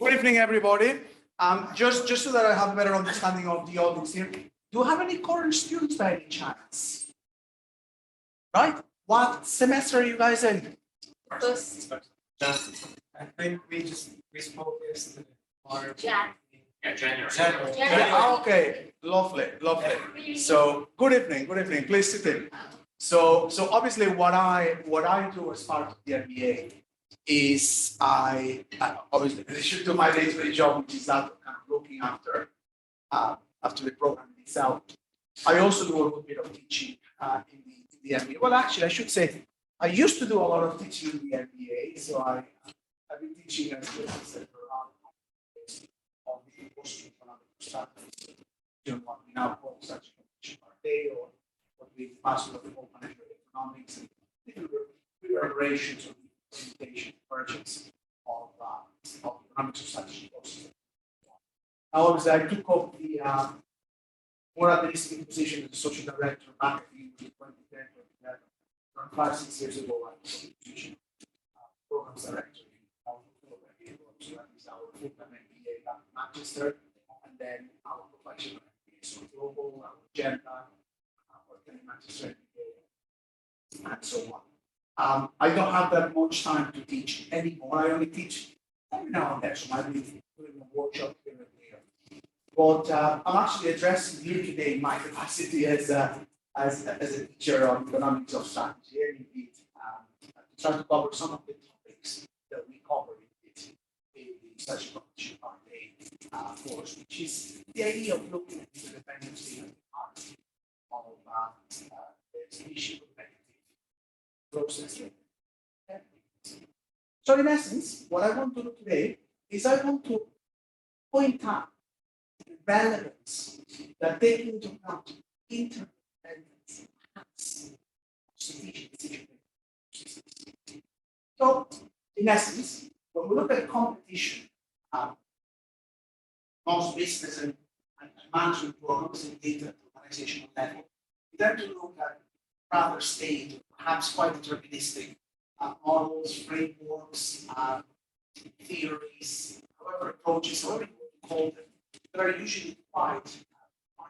Good evening, everybody. Just so that I have a better understanding of the audience here, do you have any current students by any chance? Right? What semester are you guys in? First. I think we spoke yesterday. January. Yeah, okay, lovely. So good evening. Please sit in. So obviously what I do as part of the MBA is I obviously in addition to my day-to-day job, which is that of kind of looking after the program itself. I also do a little bit of teaching in the MBA. Well, actually, I should say I used to do a lot of teaching in the MBA. So I've been teaching as I said around on the post-economic strategies. What we now call such competition per day, or what we master of financial economics and different variations of implementation versions of economics of such courses. Now, obviously, I took up the more administrative position as associate director back in 2010, 2011. Around 5-6 years ago, I was in the position programs director. So that is our full-time MBA at Manchester, and then our professional MBA, so global, our agenda, our Manchester MBA, and so on. I don't have that much time to teach anymore. I only teach every now and then, so I might be doing a workshop here and there. But I'm actually addressing you today in my capacity as a teacher of economics of strategy, and indeed to try to cover some of the topics that we cover in the Such Competition Part A course, which is the idea of looking at interdependence in the part of the issue competitive process. So in essence, what I want to do today is I want to point out the relevance that taking into account interdependence has strategic decision making. So in essence, when we look at competition, most business and management programs in data organizational level, we tend to look at rather staid, perhaps quite deterministic models, frameworks, theories, however approaches, however you want to call them, that are usually quite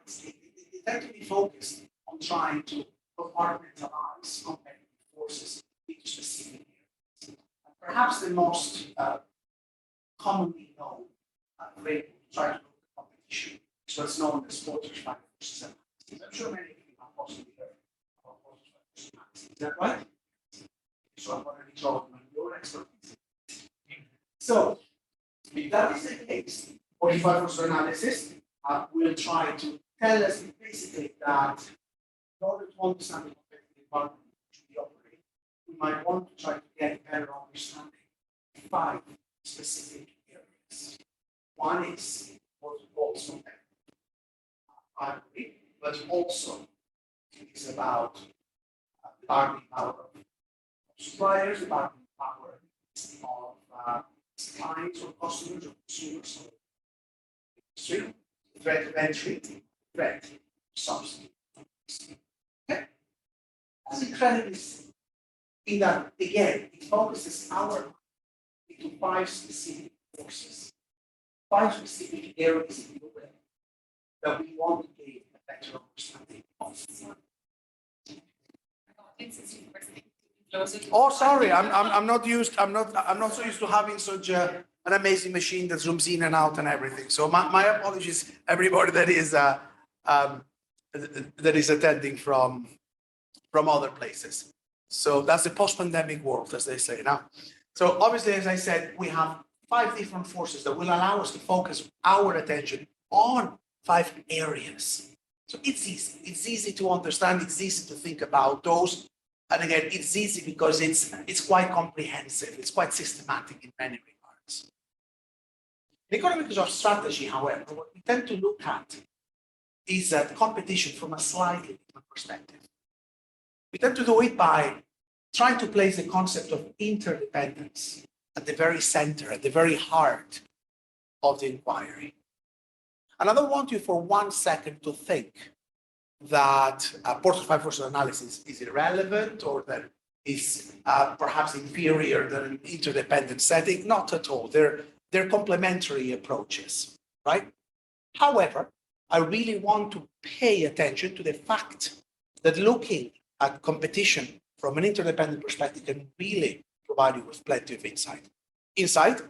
staid. They tend to be focused on trying to compartmentalize competitive forces into specific areas. And perhaps the most commonly known framework to try to look at competition is what's known as Porter's 5 forces analysis. I'm sure many of you have possibly heard about Porter's 5 forces analysis. Is that right? So I'm going to draw on your expertise. So, if that is the case, 45 forces analysis will try to tell us basically that in order to understand the competitive environment in which we operate, we might want to try to get a better understanding of 5 specific areas. One is what we call competitive bargaining, but also it's about the bargaining power of suppliers, the bargaining power of clients or customers or consumers or industry, threat of entry, threat of subsidy. Okay? That's incredibly simple. In that, again, it focuses our into 5 specific forces, 5 specific areas in the way that we want to gain a better understanding of. Oh, sorry, I'm not so used to having such an amazing machine that zooms in and out and everything. So my apologies, everybody that is attending from other places. So that's the post-pandemic world, as they say now. So obviously, as I said, we have 5 different forces that will allow us to focus our attention on 5 areas. So it's easy to understand, it's easy to think about those. And again, it's easy because it's quite comprehensive, it's quite systematic in many regards. In economics of strategy, however, what we tend to look at is that competition from a slightly different perspective. We tend to do it by trying to place the concept of interdependence at the very center, at the very heart of the inquiry. And I don't want you for 1 second to think that Porter's 5 forces analysis is irrelevant or that is perhaps inferior than an interdependent setting. Not at all. They're they're complementary approaches, right? However, I really want to pay attention to the fact that looking at competition from an interdependent perspective can really provide you with plenty of insight. Insight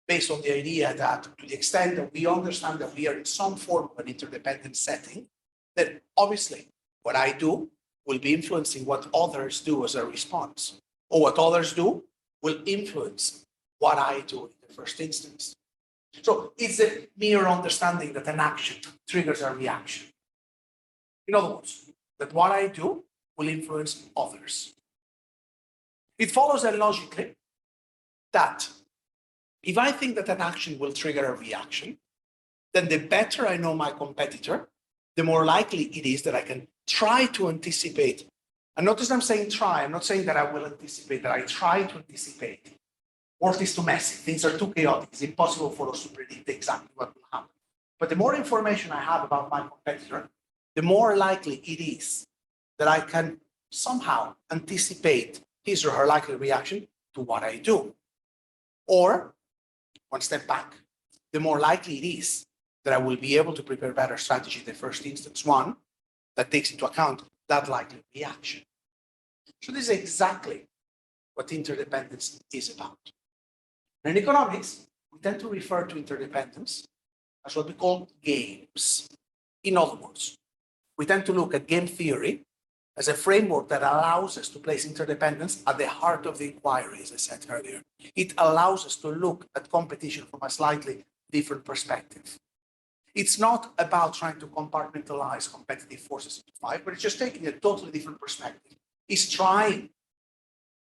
based on the idea that to the extent that we understand that we are in some form of an interdependent setting, that obviously what I do will be influencing what others do as a response, or what others do will influence what I do in the first instance. So it's a mere understanding that an action triggers a reaction. In other words, that what I do will influence others. It follows then logically that if I think that an action will trigger a reaction, then the better I know my competitor, the more likely it is that I can try to anticipate. And notice I'm saying try, I'm not saying that I will anticipate, that I try to anticipate. World is too messy, things are too chaotic, it's impossible for us to predict exactly what will happen. But the more information I have about my competitor, the more likely it is that I can somehow anticipate his or her likely reaction to what I do. Or, one step back, the more likely it is that I will be able to prepare better strategy in the first instance, one that takes into account that likely reaction. So this is exactly what interdependence is about. In economics, we tend to refer to interdependence as what we call games. In other words, we tend to look at game theory as a framework that allows us to place interdependence at the heart of the inquiry, as I said earlier. It allows us to look at competition from a slightly different perspective. It's not about trying to compartmentalize competitive forces into five, but it's just taking a totally different perspective. It's trying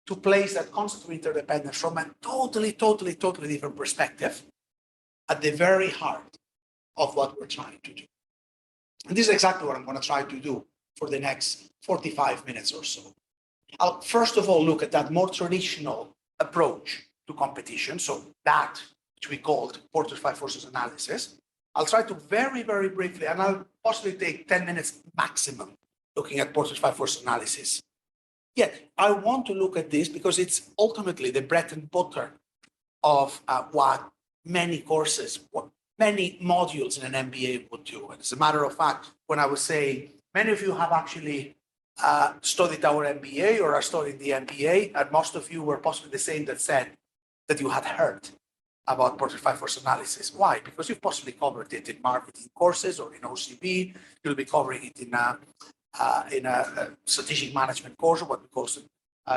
to place that concept of interdependence from a totally different perspective at the very heart of what we're trying to do. And this is exactly what I'm going to try to do for the next 45 minutes or so. I'll first of all look at that more traditional approach to competition, so that which we called Porter's five forces analysis. I'll try to very briefly, and I'll possibly take 10 minutes maximum looking at Porter's five forces analysis. Yet, I want to look at this because it's ultimately the bread and butter of what many courses, what many modules in an MBA would do. And as a matter of fact, when I was saying, many of you have actually studied our MBA or are studying the MBA, and most of you were possibly the same that said that you had heard about Porter's five forces analysis. Why? Because you've possibly covered it in marketing courses or in OCB. You'll be covering it in a strategic management course, or what we call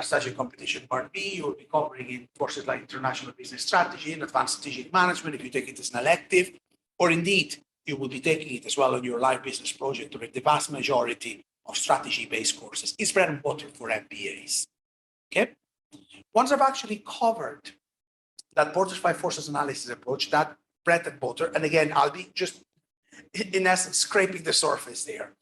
strategic competition part B. You'll be covering in courses like international business strategy and advanced strategic management if you take it as an elective, or indeed you will be taking it as well on your live business project or in the vast majority of strategy-based courses. It's bread and butter for MBAs. Okay. Once I've actually covered that Porter's five forces analysis approach, that bread and butter, and again, I'll be just in essence scraping the surface there,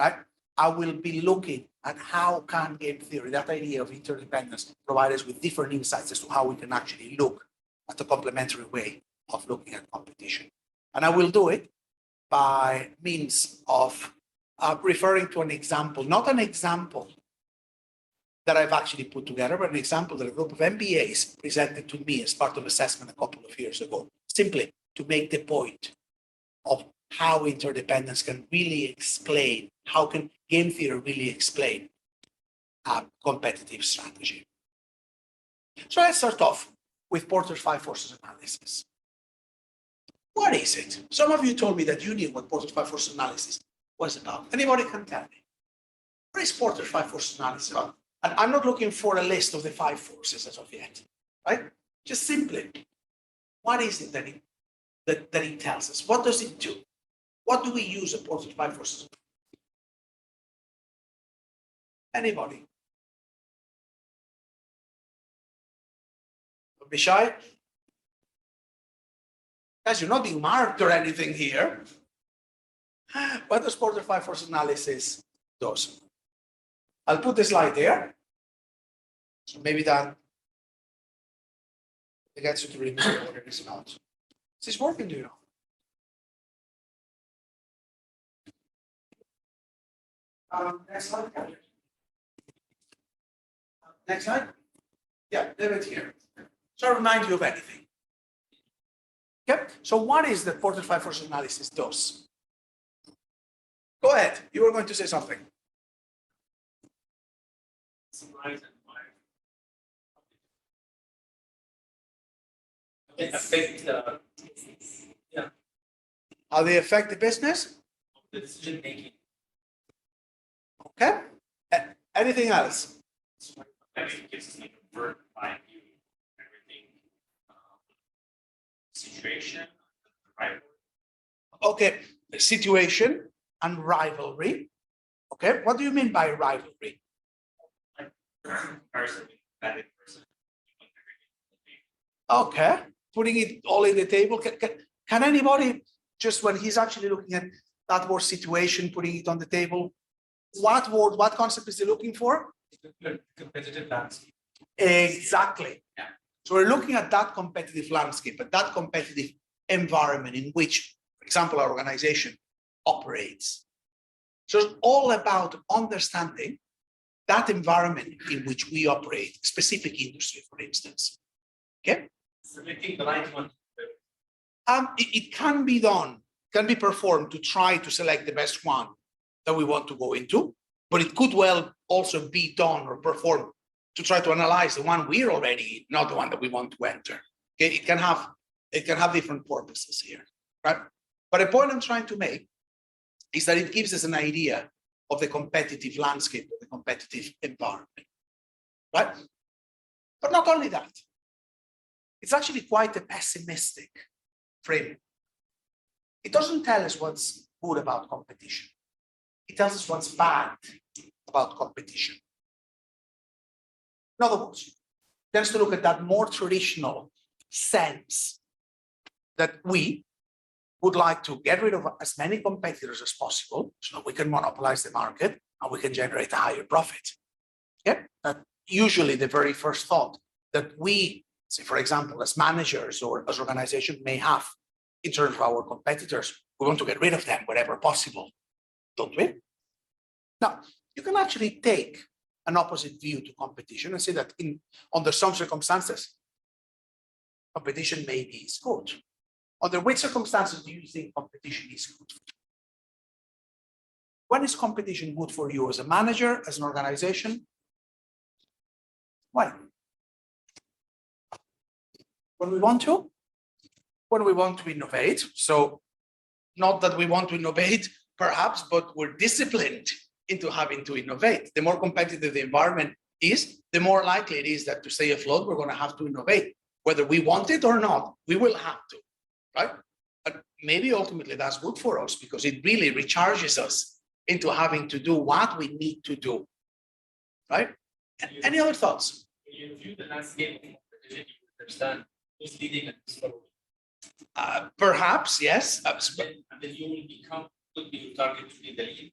right? I will be looking at how can game theory, that idea of interdependence, provide us with different insights as to how we can actually look at a complementary way of looking at competition. And I will do it by means of referring to an example, not an example that I've actually put together, but an example that a group of MBAs presented to me as part of assessment a couple of years ago, simply to make the point of how interdependence can really explain, how can game theory really explain competitive strategy. So let's start off with Porter's five forces analysis. What is it? Some of you told me that you knew what Porter's five forces analysis was about. Anybody can tell me? What is Porter's five forces analysis about? And I'm not looking for a list of the five forces as of yet, right? Just simply, what is it that it tells us? What does it do? What do we use a Porter's five forces? Anybody? Don't be shy. Guys, you're not being marked or anything here. What does Porter's five forces analysis do? I'll put the slide there. So maybe that gets you to remember what it is about. Is this working, do you know? Next slide. Next slide. Yeah, leave it here. So I'll remind you of anything. Okay, so what is the portrait force analysis does? Go ahead, you were going to say something. Summarize and it affect the How they affect the business? decision making. Okay, anything else? I mean, it gives us like a bird eye view, everything, situation, right? Okay, situation and rivalry. Okay, what do you mean by rivalry? Comparison with that person. Okay, putting it all in the table. Can anybody, just when he's actually looking at that word situation, putting it on the table, what word, what concept is he looking for? Competitive landscape. Exactly. Yeah. So we're looking at that competitive landscape, at that competitive environment in which, for example, our organization operates. So it's all about understanding that environment in which we operate, specific industry, for instance. Okay. Selecting the right one. It can be done, can be performed to try to select the best one that we want to go into, but it could well also be done or performed to try to analyze the one we're already in, not the one that we want to enter. Okay, it can have different purposes here, right? But the point I'm trying to make is that it gives us an idea of the competitive landscape, of the competitive environment, right? But not only that, it's actually quite a pessimistic frame. It doesn't tell us what's good about competition. It tells us what's bad about competition. In other words, it tends to look at that more traditional sense that we would like to get rid of as many competitors as possible so that we can monopolize the market and we can generate a higher profit. Yeah, that usually the very first thought that we, say, for example, as managers or as organizations may have in terms of our competitors, we want to get rid of them wherever possible, don't we? Now, you can actually take an opposite view to competition and say that under some circumstances, competition maybe is good. Under which circumstances do you think competition is good? When is competition good for you as a manager, as an organization? Why? When we want to? When we want to innovate. So not that we want to innovate, perhaps, but we're disciplined into having to innovate. The more competitive the environment is, the more likely it is that to stay afloat, we're going to have to innovate. Whether we want it or not, we will have to, right? But maybe ultimately that's good for us because it really recharges us into having to do what we need to do, right? Any other thoughts? When you view the landscape of competition, you understand who's leading and who's following. Perhaps, yes. And then you will could be target to be the lead.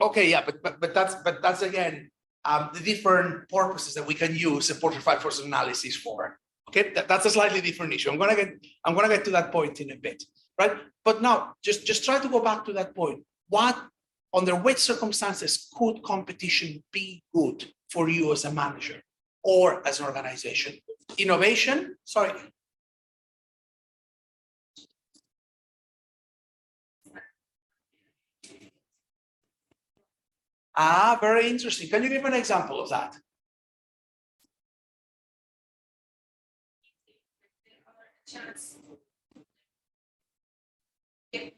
Okay, yeah, but that's again the different purposes that we can use a portrait force analysis for. Okay, that's a slightly different issue. I'm gonna get to that point in a bit, right? But now, just try to go back to that point. Under which circumstances could competition be good for you as a manager or as an organization? Innovation, sorry. Very interesting. Can you give an example of that? Chance get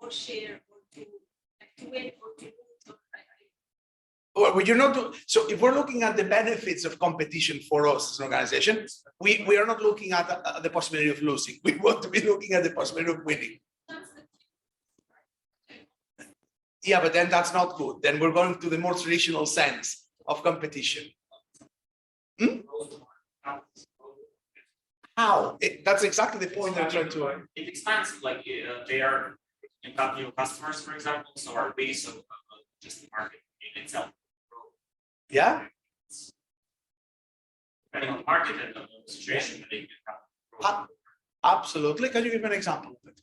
more share or to win or to lose. Well, you're not so if we're looking at the benefits of competition for us as an organization, we are not looking at the possibility of losing. We want to be looking at the possibility of winning. Yeah, but then that's not good. Then we're going to the more traditional sense of competition. How? That's exactly the point I'm trying to. It expands, like they are new customers, for example, so our base of just the market in itself. Yeah. Depending on the market and the situation that they can have. Absolutely. Can you give an example of it?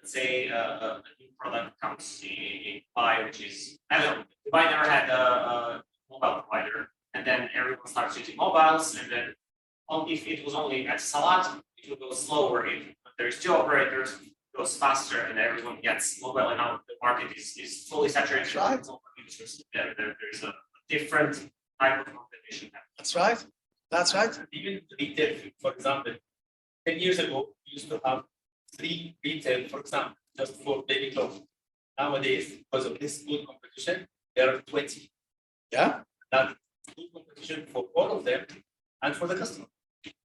Let's say a new product comes in Dubai, which is, I don't know, Dubai never had a mobile provider, and then everyone starts using mobiles, and then if it was only at salad, it would go slower. If there's two operators, it goes faster, and everyone gets mobile. And now the market is fully saturated. Right. With users. There's a different type of competition. That's right. That's right. Even retail, for example, 10 years ago, we used to have 3 retail, for example, just for baby clothes. Nowadays, because of this good competition, there are 20. Yeah. That's good competition for all of them and for the customer.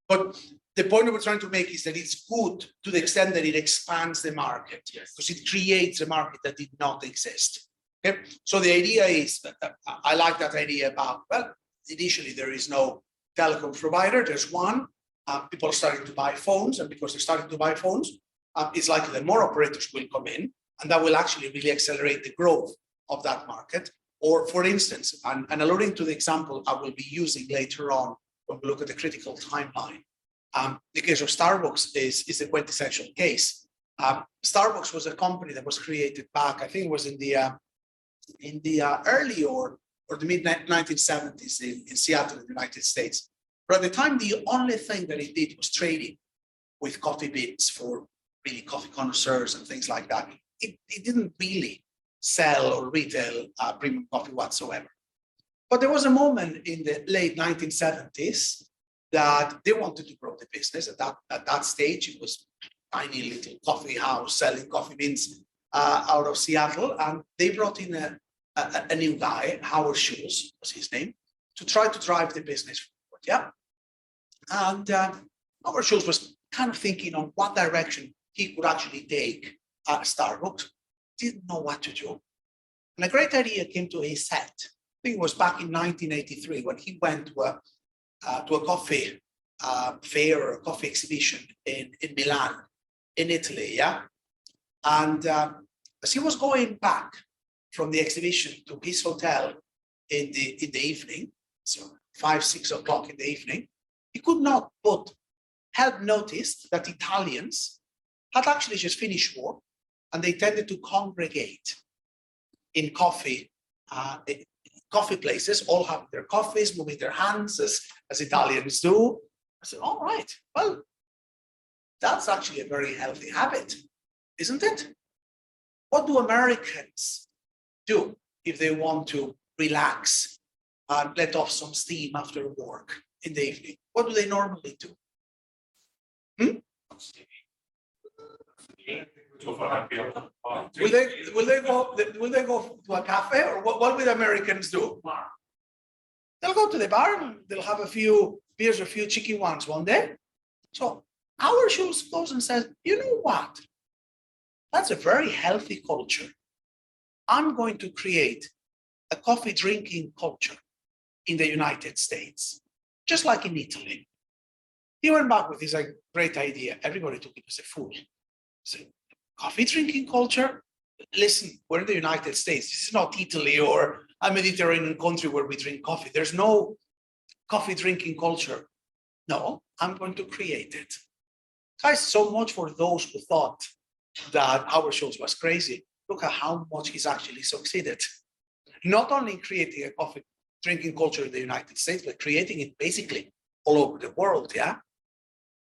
But the point we're trying to make is that it's good to the extent that it expands the market, Yes. because it creates a market that did not exist. Okay, so the idea is that I like that idea about, well, initially there is no telecom provider, there's one. People are starting to buy phones, and because they're starting to buy phones, it's likely that more operators will come in, and that will actually really accelerate the growth of that market. Or for instance, and alluding to the example I will be using later on when we look at the critical timeline, the case of Starbucks is a quintessential case. Starbucks was a company that was created back, I think it was in the early or the mid 1970s in Seattle, in the United States. But at the time, the only thing that it did was trading with coffee beans for really coffee connoisseurs and things like that. It didn't really sell or retail premium coffee whatsoever. But there was a moment in the late 1970s that they wanted to grow the business. At that stage, it was a tiny little coffee house selling coffee beans out of Seattle, and they brought in a new guy, Howard Schultz was his name, to try to drive the business forward. Yeah, and Howard Schultz was kind of thinking on what direction he could actually take Starbucks. Didn't know what to do, and a great idea came to his head. I think it was back in 1983 when he went to a coffee fair or a coffee exhibition in Milan, in Italy. Yeah, and as he was going back from the exhibition to his hotel in the evening, so 5, 6 o'clock in the evening, he could not but have noticed that Italians had actually just finished work, and they tended to congregate in coffee places, all having their coffees, moving their hands as Italians do. I said, all right, well, that's actually a very healthy habit, isn't it? What do Americans do if they want to relax and let off some steam after work in the evening? What do they normally do? Will they go to a cafe, or what will Americans do? They'll go to the bar and they'll have a few beers, a few cheeky ones one day. So our Schultz goes and says, you know what? That's a very healthy culture. I'm going to create a coffee drinking culture in the United States, just like in Italy. He went back with this great idea. Everybody took it as a fool. So, coffee drinking culture? Listen, we're in the United States. This is not Italy or a Mediterranean country where we drink coffee. There's no coffee drinking culture. No, I'm going to create it. Guys, so much for those who thought that Howard Schultz was crazy. Look at how much he's actually succeeded. Not only in creating a coffee drinking culture in the United States, but creating it basically all over the world, yeah?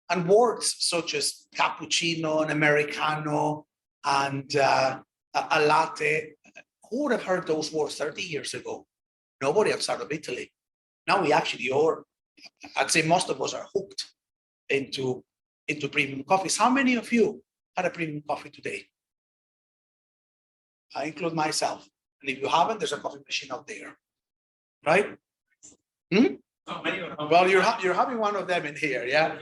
And words such as cappuccino and Americano and a latte, who would have heard those words 30 years ago? Nobody outside of Italy. Now we actually are, I'd say most of us are hooked into premium coffees. How many of you had a premium coffee today? I include myself. And if you haven't, there's a coffee machine out there, right? Well, you're having one of them in here, yeah?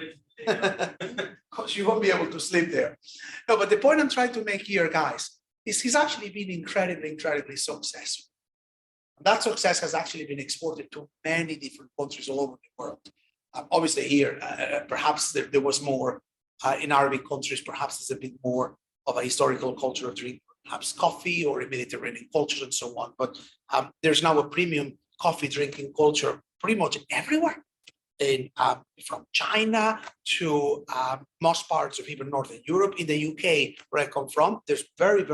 Because you won't be able to sleep there. No, but the point I'm trying to make here, guys, is he's actually been incredibly successful. And that success has actually been exported to many different countries all over the world. Obviously here, perhaps there was more in Arabic countries, perhaps there's a bit more of a historical culture of drink, perhaps coffee or in Mediterranean cultures and so on. But there's now a premium coffee drinking culture pretty much everywhere. From China to most parts of even Northern Europe. In the UK, where I come from, there's very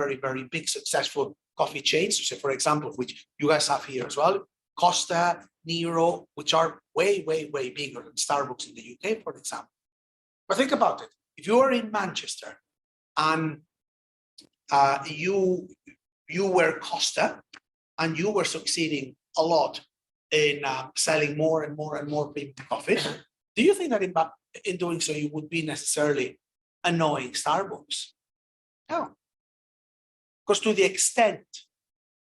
big successful coffee chains. So for example, which you guys have here as well, Costa, Nero, which are way, way, way bigger than Starbucks in the UK, for example. But think about it. If you are in Manchester and you were Costa and you were succeeding a lot in selling more and more and more premium coffee, do you think that in doing so you would be necessarily annoying Starbucks? No. Because to the extent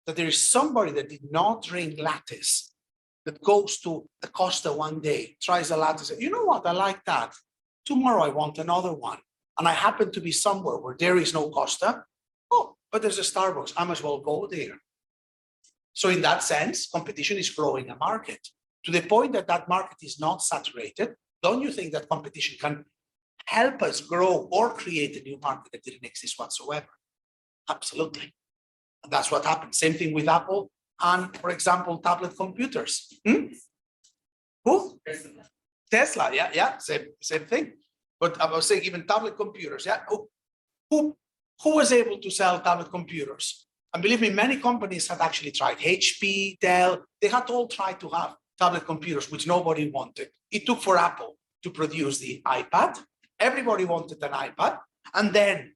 that there is somebody that did not drink lattes that goes to the Costa one day, tries a latte, says, you know what, I like that. Tomorrow I want another one. And I happen to be somewhere where there is no Costa. Oh, but there's a Starbucks. I must well go there. So in that sense, competition is growing a market to the point that that market is not saturated. Don't you think that competition can help us grow or create a new market that didn't exist whatsoever? Absolutely. And that's what happened. Same thing with Apple and, for example, tablet computers. Who? Tesla, yeah, same thing. But I was saying even tablet computers, yeah. Who was able to sell tablet computers? And believe me, many companies had actually tried. HP, Dell, they had all tried to have tablet computers, which nobody wanted. It took for Apple to produce the iPad. Everybody wanted an iPad. And then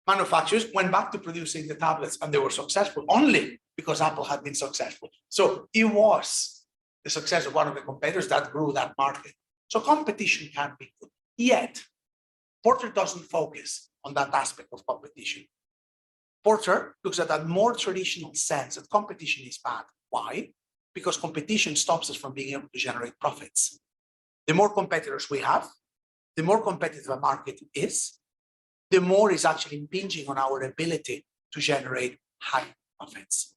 manufacturers went back to producing the tablets and they were successful only because Apple had been successful. So it was the success of one of the competitors that grew that market. So competition can be good. Yet, Porter doesn't focus on that aspect of competition. Porter looks at that more traditional sense that competition is bad. Why? Because competition stops us from being able to generate profits. The more competitors we have, the more competitive a market is, the more is actually impinging on our ability to generate high profits.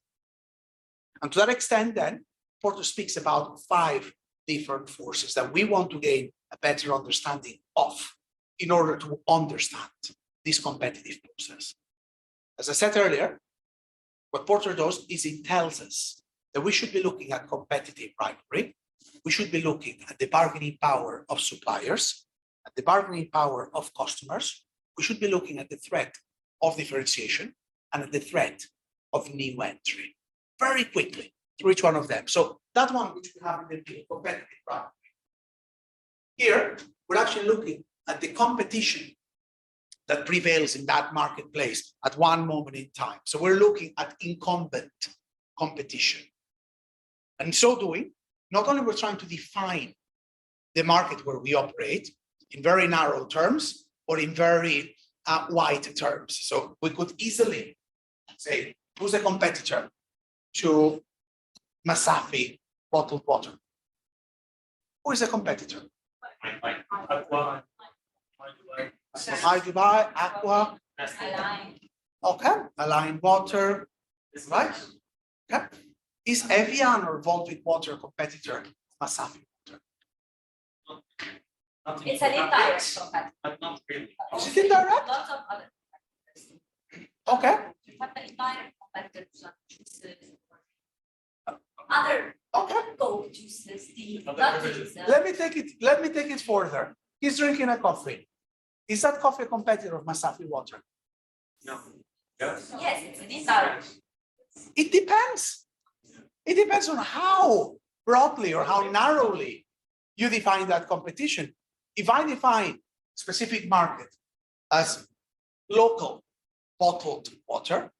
And to that extent, then, Porter speaks about 5 different forces that we want to gain a better understanding of in order to understand this competitive process. As I said earlier, what Porter does is it tells us that we should be looking at competitive rivalry. We should be looking at the bargaining power of suppliers, at the bargaining power of customers. We should be looking at the threat of differentiation and at the threat of new entry. Very quickly through each one of them. So that one which we have in the competitive rivalry. Here, we're actually looking at the competition that prevails in that marketplace at one moment in time. So we're looking at incumbent competition. And in so doing, not only we're trying to define the market where we operate in very narrow terms, or in very wide terms. So we could easily say, who's a competitor to Masafi bottled water? Who is a competitor? Hi Dubai, Aqua. Okay, Align Water, right? Okay. Is Evian or Volvic Water a competitor of Masafi Water? It's an indirect competitor. But not really. Is it indirect? Lots of other competitors. Okay. You have the indirect competitors on juices. Other Okay. gold juices, the Other nut beverages. juices. Let me take it further. He's drinking a coffee. Is that coffee a competitor of Masafi Water? No. Yes. Yes, it's an indirect. It depends. It depends on how broadly or how narrowly you define that competition. If I define specific market as local bottled water,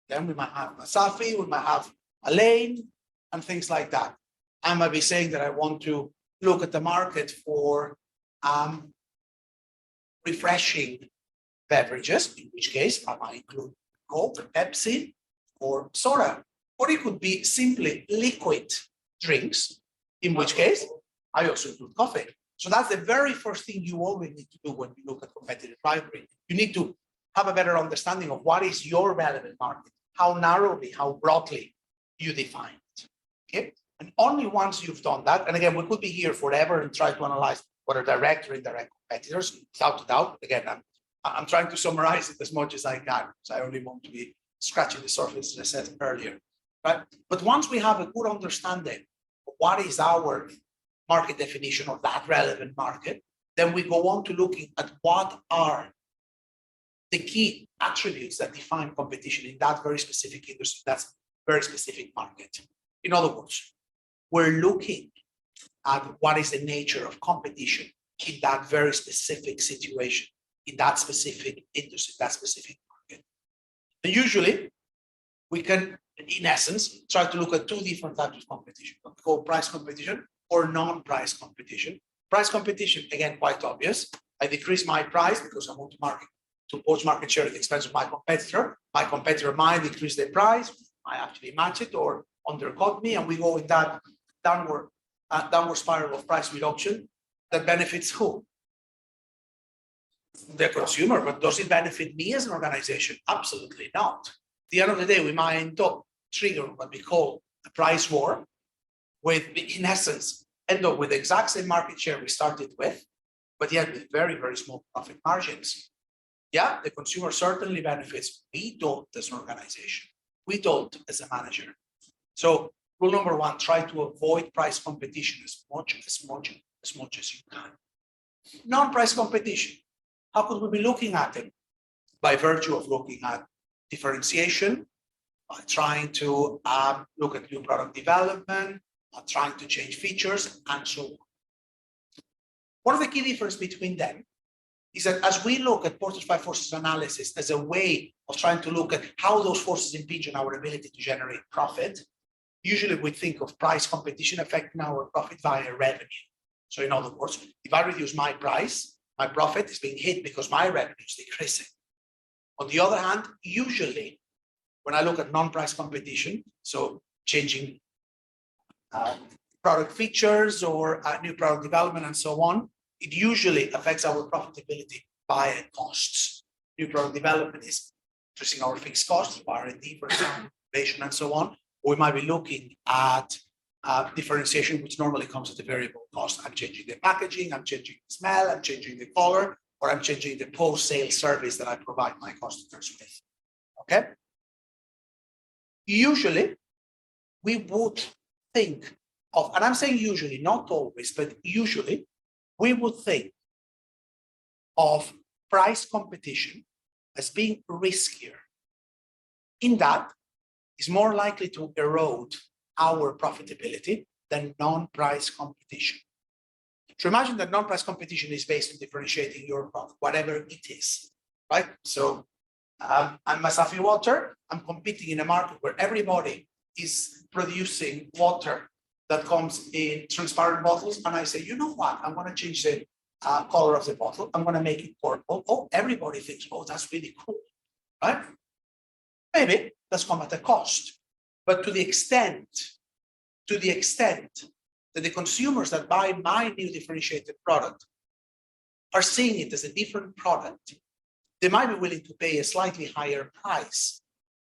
then we might have Masafi, we might have Alain, and things like that. I might be saying that I want to look at the market for refreshing beverages, in which case I might include Coke, Pepsi, or soda. Or it could be simply liquid drinks, in which case I also include coffee. So that's the very first thing you always need to do when you look at competitive rivalry. You need to have a better understanding of what is your relevant market, how narrowly, how broadly you define it. Okay? And only once you've done that, and again, we could be here forever and try to analyze what are direct or indirect competitors, without a doubt. Again, I'm trying to summarize it as much as I can, because I only want to be scratching the surface, as I said earlier. Right? But once we have a good understanding of what is our market definition of that relevant market, then we go on to looking at what are the key attributes that define competition in that very specific industry, that's very specific market. In other words, we're looking at what is the nature of competition in that very specific situation, in that specific industry, that specific market. And usually, we can, in essence, try to look at two different types of competition, what we call price competition or non-price competition. Price competition, again, quite obvious. I decrease my price because I want to poach market share at the expense of my competitor. My competitor might decrease their price, I actually match it or undercut me, and we go in that downward spiral of price reduction that benefits who? The consumer, but does it benefit me as an organization? Absolutely not. At the end of the day, we might end up triggering what we call a price war, with, in essence, end up with the exact same market share we started with, but yet with very, very small profit margins. Yeah, the consumer certainly benefits. We don't as an organization. We don't as a manager. So rule number one, try to avoid price competition as much as you can. Non-price competition. How could we be looking at it? By virtue of looking at differentiation, by trying to look at new product development, trying to change features, and so on. One of the key differences between them is that as we look at Porter's 5 forces analysis as a way of trying to look at how those forces impinge on our ability to generate profit, usually we think of price competition affecting our profit via revenue. So in other words, if I reduce my price, my profit is being hit because my revenue is decreasing. On the other hand, usually when I look at non-price competition, so changing product features or new product development and so on, it usually affects our profitability via costs. New product development is increasing our fixed costs, R&D, for example, innovation, and so on. We might be looking at differentiation, which normally comes at a variable cost. I'm changing the packaging, I'm changing the smell, I'm changing the color, or I'm changing the post-sale service that I provide my customers with. Okay? Usually, we would think of, and I'm saying usually, not always, but usually, we would think of price competition as being riskier. In that, it's more likely to erode our profitability than non-price competition. So imagine that non-price competition is based on differentiating your product, whatever it is, right? So I'm Masafi Water. I'm competing in a market where everybody is producing water that comes in transparent bottles. And I say, you know what? I'm going to change the color of the bottle. I'm going to make it purple. Oh, everybody thinks, oh, that's really cool, right? Maybe that's come at a cost. But to the extent that the consumers that buy my new differentiated product are seeing it as a different product, they might be willing to pay a slightly higher price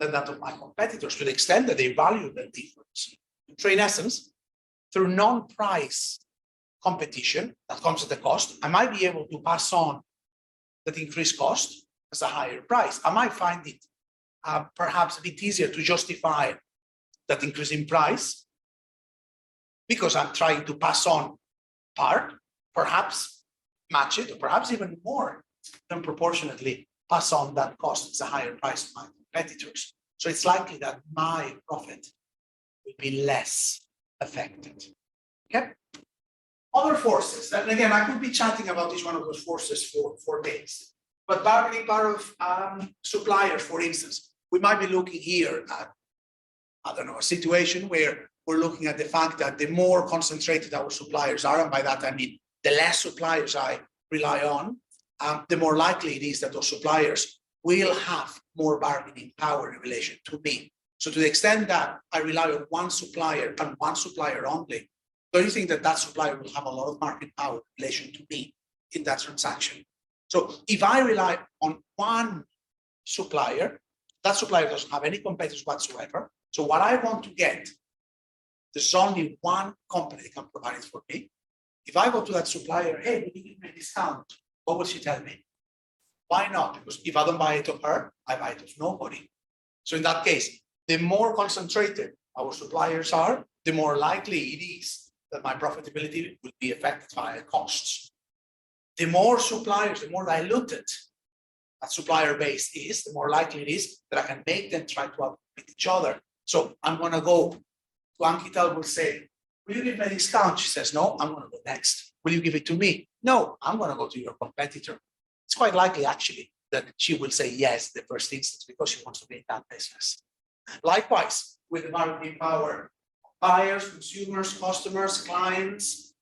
than that of my competitors, to the extent that they value that difference. So in essence, through non-price competition that comes at a cost, I might be able to pass on that increased cost as a higher price. I might find it perhaps a bit easier to justify that increase in price because I'm trying to pass on part, perhaps match it, or perhaps even more than proportionately pass on that cost as a higher price to my competitors. So it's likely that my profit will be less affected. Okay. Other forces, and again, I could be chatting about each one of those forces for days, but bargaining power of suppliers, for instance, we might be looking here at, I don't know, a situation where we're looking at the fact that the more concentrated our suppliers are, and by that I mean the less suppliers I rely on, the more likely it is that those suppliers will have more bargaining power in relation to me. So to the extent that I rely on one supplier and one supplier only, don't you think that that supplier will have a lot of market power in relation to me in that transaction? So if I rely on one supplier, that supplier doesn't have any competitors whatsoever. So what I want to get, there's only one company that can provide it for me. If I go to that supplier, hey, will you give me a discount? What will she tell me? Why not? Because if I don't buy it of her, I buy it of nobody. So in that case, the more concentrated our suppliers are, the more likely it is that my profitability will be affected by costs. The more suppliers, the more diluted that supplier base is, the more likely it is that I can make them try to outcompete each other. So I'm going to go, Ankital will say, will you give me a discount? She says, no, I'm going to go next. Will you give it to me? No, I'm going to go to your competitor. It's quite likely, actually, that she will say yes the first instance because she wants to be in that business. Likewise, with the bargaining power, buyers, consumers, customers, clients,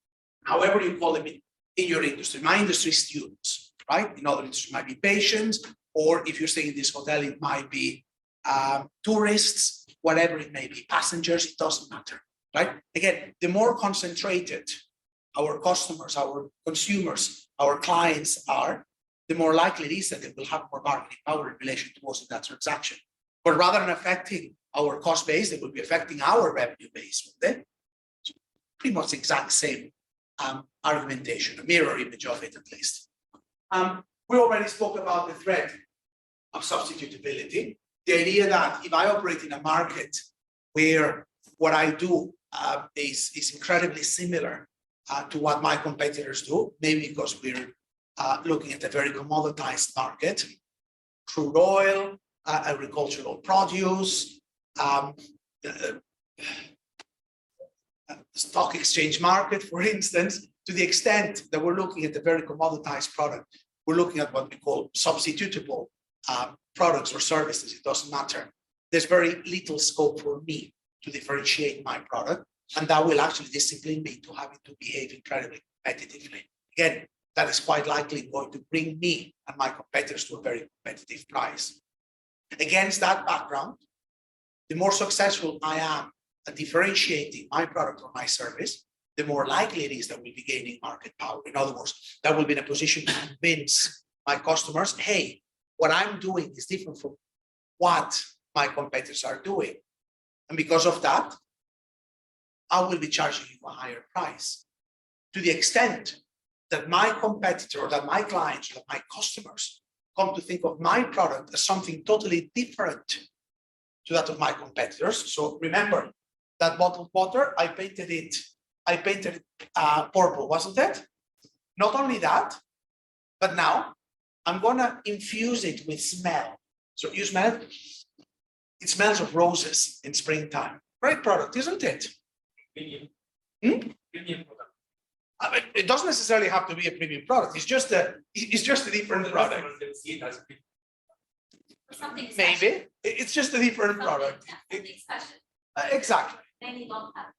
however you call them in your industry. My industry is students, right? In other industries, it might be patients, or if you're staying in this hotel, it might be tourists, whatever it may be, passengers, it doesn't matter, right? Again, the more concentrated our customers, our consumers, our clients are, the more likely it is that they will have more bargaining power in relation to us in that transaction. But rather than affecting our cost base, they will be affecting our revenue base. So pretty much the exact same argumentation, a mirror image of it at least. We already spoke about the threat of substitutability. The idea that if I operate in a market where what I do is incredibly similar to what my competitors do, maybe because we're looking at a very commoditized market, crude oil, agricultural produce, stock exchange market, for instance, to the extent that we're looking at a very commoditized product, we're looking at what we call substitutable products or services, it doesn't matter. There's very little scope for me to differentiate my product, and that will actually discipline me to having to behave incredibly competitively. Again, that is quite likely going to bring me and my competitors to a very competitive price. Against that background, the more successful I am at differentiating my product or my service, the more likely it is that we'll be gaining market power. In other words, that will be in a position to convince my customers, hey, what I'm doing is different from what my competitors are doing. And because of that, I will be charging you a higher price. To the extent that my competitor, or that my clients, or that my customers come to think of my product as something totally different to that of my competitors. So remember that bottled water, I painted it purple, wasn't it? Not only that, but now I'm gonna infuse it with smell. So you smell it? It smells of roses in springtime. Great product, isn't it? Premium. Premium product. I mean, it doesn't necessarily have to be a premium product. It's just a different product. They see it as premium. Something special. Maybe it's just a different product. Something special. Exactly. Many don't have.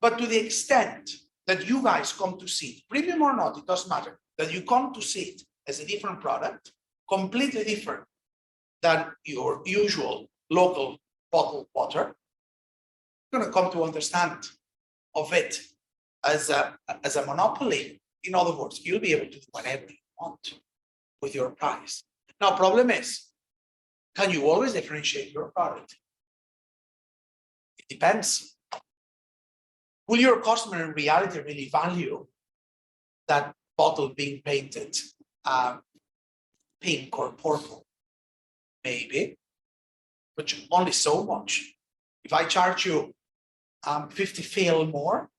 But to the extent that you guys come to see it, premium or not, it doesn't matter, that you come to see it as a different product, completely different than your usual local bottled water, you're going to come to understand of it as a monopoly. In other words, you'll be able to do whatever you want with your price. Now, problem is, can you always differentiate your product? It depends. Will your customer in reality really value that bottle being painted pink or purple? Maybe, but only so much. If I charge you 50 fil more,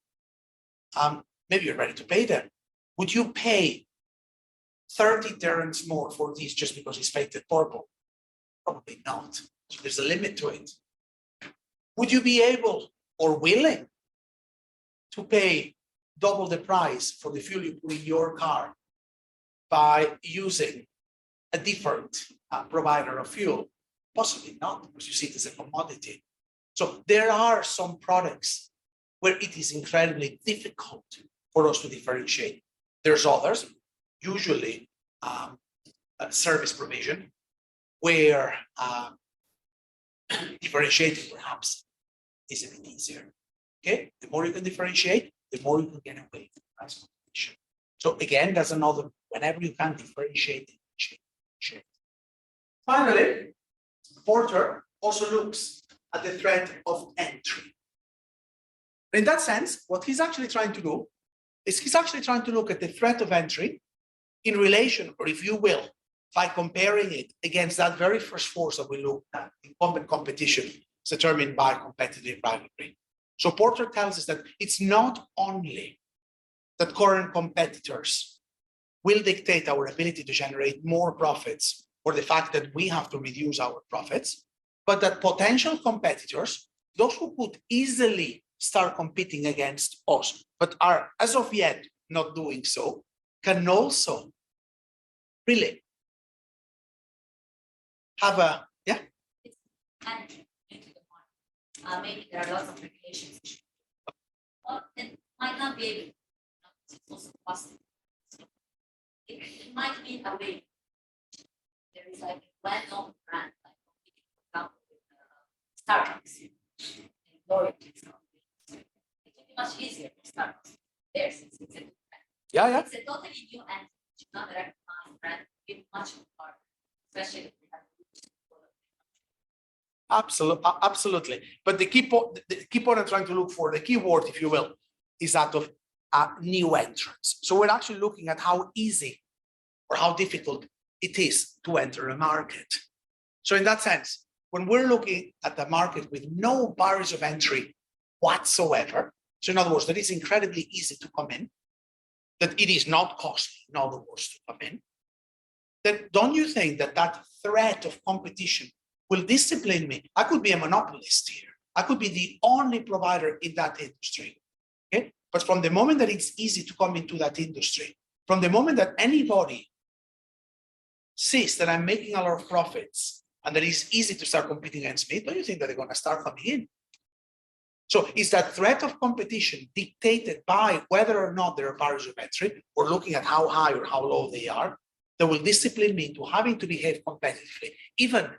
maybe you're ready to pay them. Would you pay 30 dirhams more for these just because it's painted purple? Probably not. So there's a limit to it. Would you be able or willing to pay double the price for the fuel you put in your car by using a different provider of fuel? Possibly not, because you see it as a commodity. So there are some products where it is incredibly difficult for us to differentiate. There's others, usually service provision, where differentiating perhaps is a bit easier. Okay, the more you can differentiate, the more you can get away from price competition. So again, that's another, whenever you can differentiate. Finally, Porter also looks at the threat of entry. In that sense, what he's actually trying to do is he's actually trying to look at the threat of entry in relation, or if you will, by comparing it against that very first force that we looked at, incumbent competition, determined by competitive rivalry. So Porter tells us that it's not only that current competitors will dictate our ability to generate more profits, or the fact that we have to reduce our profits, but that potential competitors, those who could easily start competing against us, but are as of yet not doing so, can also really have a, yeah? Management into the market. Maybe there are lots of regulations. It might not be able, it's also possible. So it might be a way. There is like a well-known brand, like for example, with Starbucks and loyalty. So it would be much easier for Starbucks. There, since it's a new brand. Yeah. It's a totally new entity, not a recognized brand. It's much harder, especially if we have. Absolutely. But the key point I'm trying to look for, the key word, if you will, is that of new entrants. So we're actually looking at how easy or how difficult it is to enter a market. So in that sense, when we're looking at the market with no barriers of entry whatsoever, so in other words, that it's incredibly easy to come in, that it is not costly, in other words, to come in, then don't you think that that threat of competition will discipline me? I could be a monopolist here. I could be the only provider in that industry. Okay? But from the moment that it's easy to come into that industry, from the moment that anybody sees that I'm making a lot of profits and that it's easy to start competing against me, don't you think that they're going to start coming in? So is that threat of competition dictated by whether or not there are barriers of entry, or looking at how high or how low they are, that will discipline me into having to behave competitively, even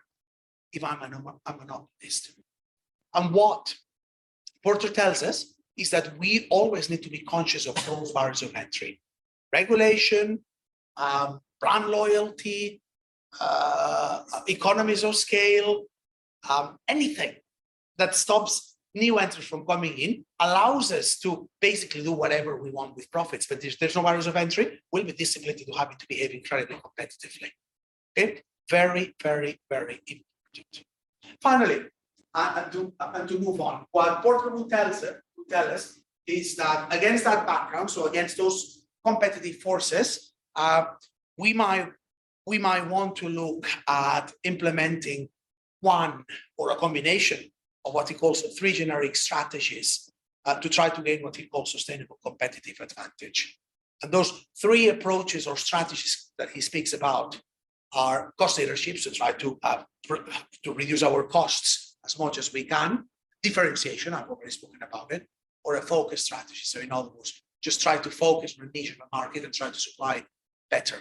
if I'm a monopolist? And what Porter tells us is that we always need to be conscious of those barriers of entry: regulation, brand loyalty, economies of scale, anything that stops new entrants from coming in, allows us to basically do whatever we want with profits. But there's no barriers of entry, we'll be disciplined into having to behave incredibly competitively. Okay, very, very, very important. Finally, and to move on, what Porter will tell us is that against that background, so against those competitive forces, we might want to look at implementing one or a combination of what he calls three generic strategies to try to gain what he calls sustainable competitive advantage. And those three approaches or strategies that he speaks about are cost leadership, so try to reduce our costs as much as we can; differentiation, I've already spoken about it; or a focus strategy. So in other words, just try to focus on a niche of a market and try to supply better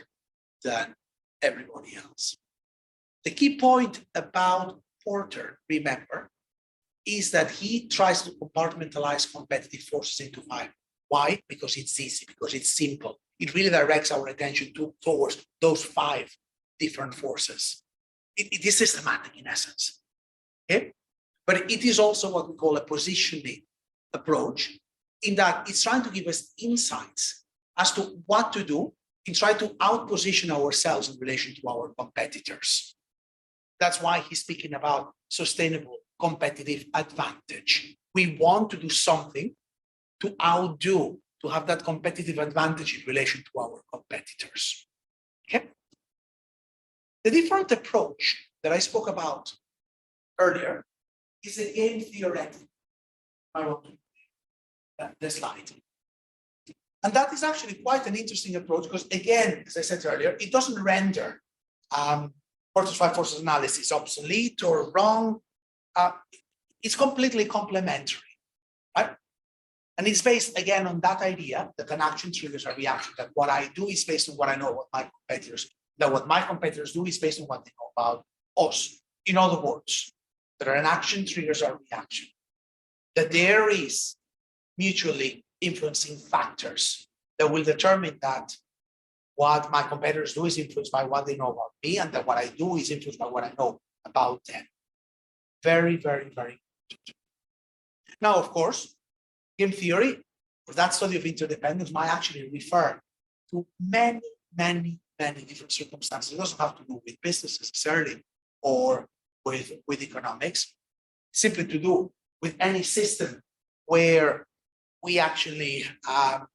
than everybody else. The key point about Porter, remember, is that he tries to compartmentalize competitive forces into five. Why? Because it's easy, because it's simple. It really directs our attention towards those five different forces. It is systematic in essence. Okay? But it is also what we call a positioning approach, in that it's trying to give us insights as to what to do and try to outposition ourselves in relation to our competitors. That's why he's speaking about sustainable competitive advantage. We want to do something to outdo, to have that competitive advantage in relation to our competitors. Okay? The different approach that I spoke about earlier is again theoretical. I want the slide. And that is actually quite an interesting approach because, again, as I said earlier, it doesn't render Porter's five forces analysis obsolete or wrong. It's completely complementary, right? And it's based, again, on that idea that an action triggers a reaction, that what I do is based on what I know about my competitors, that what my competitors do is based on what they know about us. In other words, that an action triggers a reaction, that there is mutually influencing factors that will determine that what my competitors do is influenced by what they know about me, and that what I do is influenced by what I know about them. Very, very, very important. Now, of course, game theory, or that study of interdependence, might actually refer to many, many, many different circumstances. It doesn't have to do with business necessarily or with economics, simply to do with any system where we actually have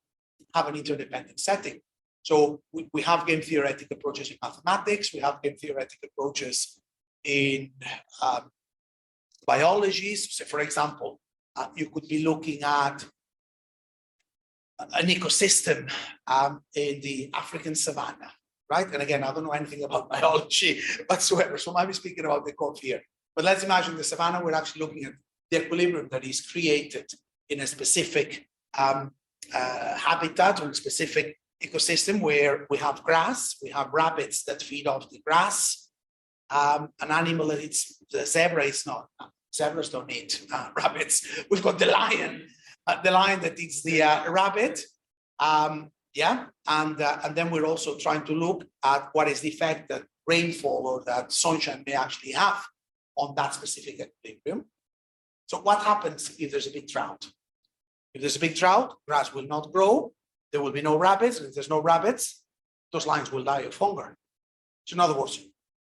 an interdependent setting. So we have game theoretic approaches in mathematics, we have game theoretic approaches in biology. So for example, You could be looking at an ecosystem in the African savanna, right? And again, I don't know anything about biology whatsoever, so I might be speaking about the cough here. But let's imagine the savanna, we're actually looking at the equilibrium that is created in a specific habitat or a specific ecosystem where we have grass, we have rabbits that feed off the grass, an animal that eats the zebra is not, zebras don't eat rabbits. We've got the lion that eats the rabbit. And then we're also trying to look at what is the effect that rainfall or that sunshine may actually have on that specific equilibrium. So what happens if there's a big drought? If there's a big drought, grass will not grow, there will be no rabbits, and if there's no rabbits, those lions will die of hunger. So in other words,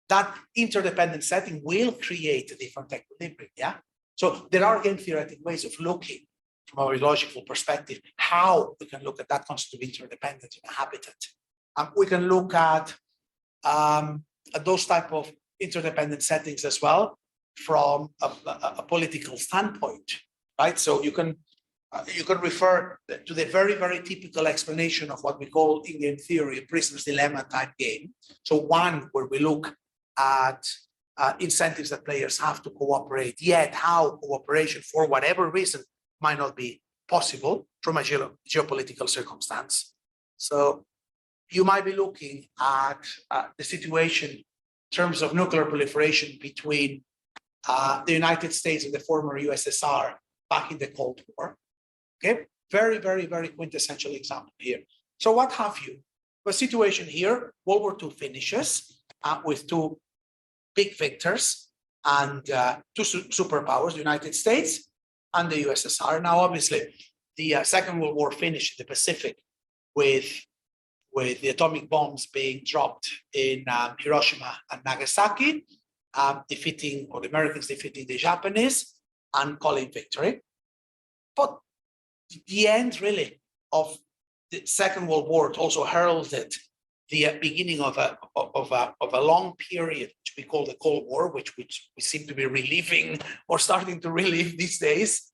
that interdependent setting will create a different equilibrium, yeah? So there are, again, theoretic ways of looking from a logical perspective, how we can look at that concept of interdependence in a habitat. We can look at those type of interdependent settings as well from a political standpoint, right? So you can refer to the very, very typical explanation of what we call in game theory, a prisoner's dilemma type game. So one where we look at incentives that players have to cooperate, yet how cooperation for whatever reason might not be possible from a geopolitical circumstance. So you might be looking at the situation in terms of nuclear proliferation between the United States and the former USSR back in the Cold War. Okay, very, very, very quintessential example here. So what have you? The situation here, World War II finishes with two big victors and two superpowers, the United States and the USSR. Now, obviously, the Second World War finished in the Pacific with the atomic bombs being dropped in Hiroshima and Nagasaki, the Americans defeating the Japanese and calling victory. But the end, really, of the Second World War also heralded the beginning of a long period, which we call the Cold War, which we seem to be reliving or starting to relive these days,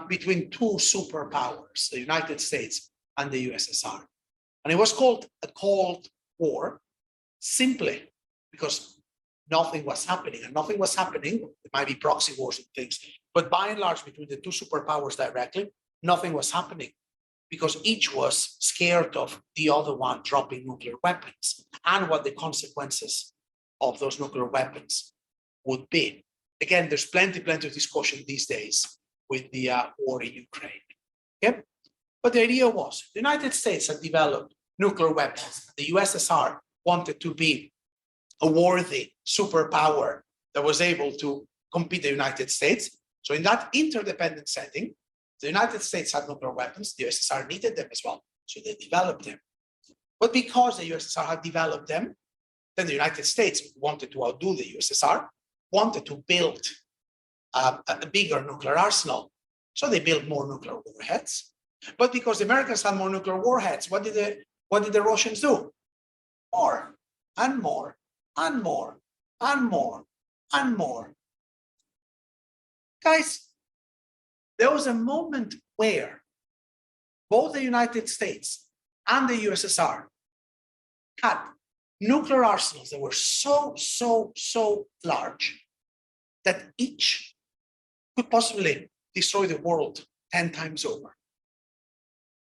between two superpowers, the United States and the USSR. And it was called a Cold War simply because nothing was happening. And nothing was happening, there might be proxy wars and things, but by and large, between the two superpowers directly, nothing was happening because each was scared of the other one dropping nuclear weapons and what the consequences of those nuclear weapons would be. Again, there's plenty of discussion these days with the war in Ukraine. Okay? But the idea was the United States had developed nuclear weapons. The USSR wanted to be a worthy superpower that was able to compete the United States. So in that interdependent setting, the United States had nuclear weapons, the USSR needed them as well, so they developed them. But because the USSR had developed them, then the United States wanted to outdo the USSR, wanted to build a bigger nuclear arsenal. So they built more nuclear warheads. But because the Americans had more nuclear warheads, what did the Russians do? More and more and more and more and more. Guys, there was a moment where both the United States and the USSR had nuclear arsenals that were so large that each could possibly destroy the world 10 times over.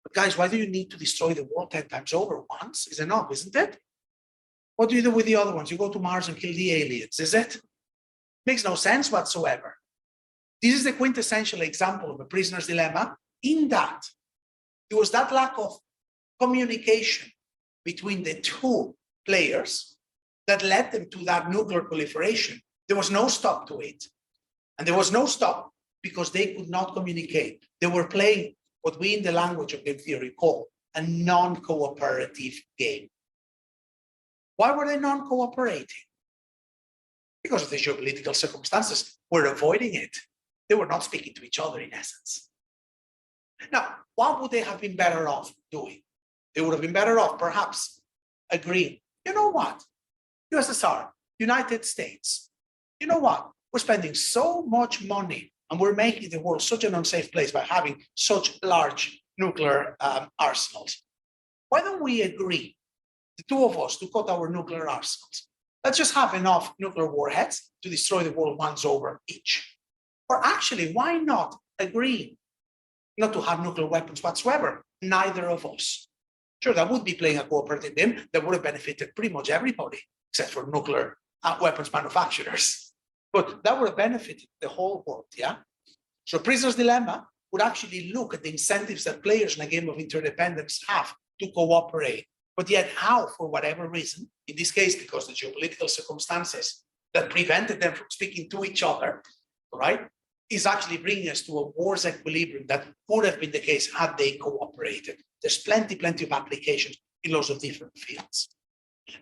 But guys, why do you need to destroy the world 10 times over? Once is enough, isn't it? What do you do with the other ones? You go to Mars and kill the aliens, is it? Makes no sense whatsoever. This is the quintessential example of a prisoner's dilemma in that it was that lack of communication between the two players that led them to that nuclear proliferation. There was no stop to it. And there was no stop because they could not communicate. They were playing what we in the language of game theory call a non-cooperative game. Why were they non-cooperating? Because of the geopolitical circumstances. We're avoiding it. They were not speaking to each other in essence. Now, what would they have been better off doing? They would have been better off perhaps agreeing, you know what, USSR, United States, you know what, we're spending so much money And we're making the world such an unsafe place by having such large nuclear arsenals. Why don't we agree, the two of us, to cut our nuclear arsenals? Let's just have enough nuclear warheads to destroy the world once over each. Or actually, why not agree not to have nuclear weapons whatsoever? Neither of us. Sure, that would be playing a cooperative game that would have benefited pretty much everybody, except for nuclear weapons manufacturers. But that would have benefited the whole world, yeah? So prisoner's dilemma would actually look at the incentives that players in a game of interdependence have to cooperate, but yet how, for whatever reason, in this case, because the geopolitical circumstances that prevented them from speaking to each other, right, is actually bringing us to a war's equilibrium that would have been the case had they cooperated. There's plenty of applications in lots of different fields.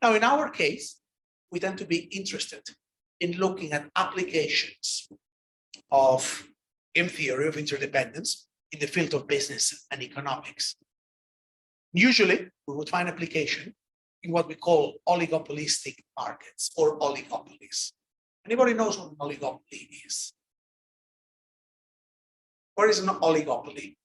Now, in our case, we tend to be interested in looking at applications of game theory of interdependence in the field of business and economics. Usually, we would find application in what we call oligopolistic markets or oligopolies. Anybody knows what an oligopoly is? What is an oligopoly?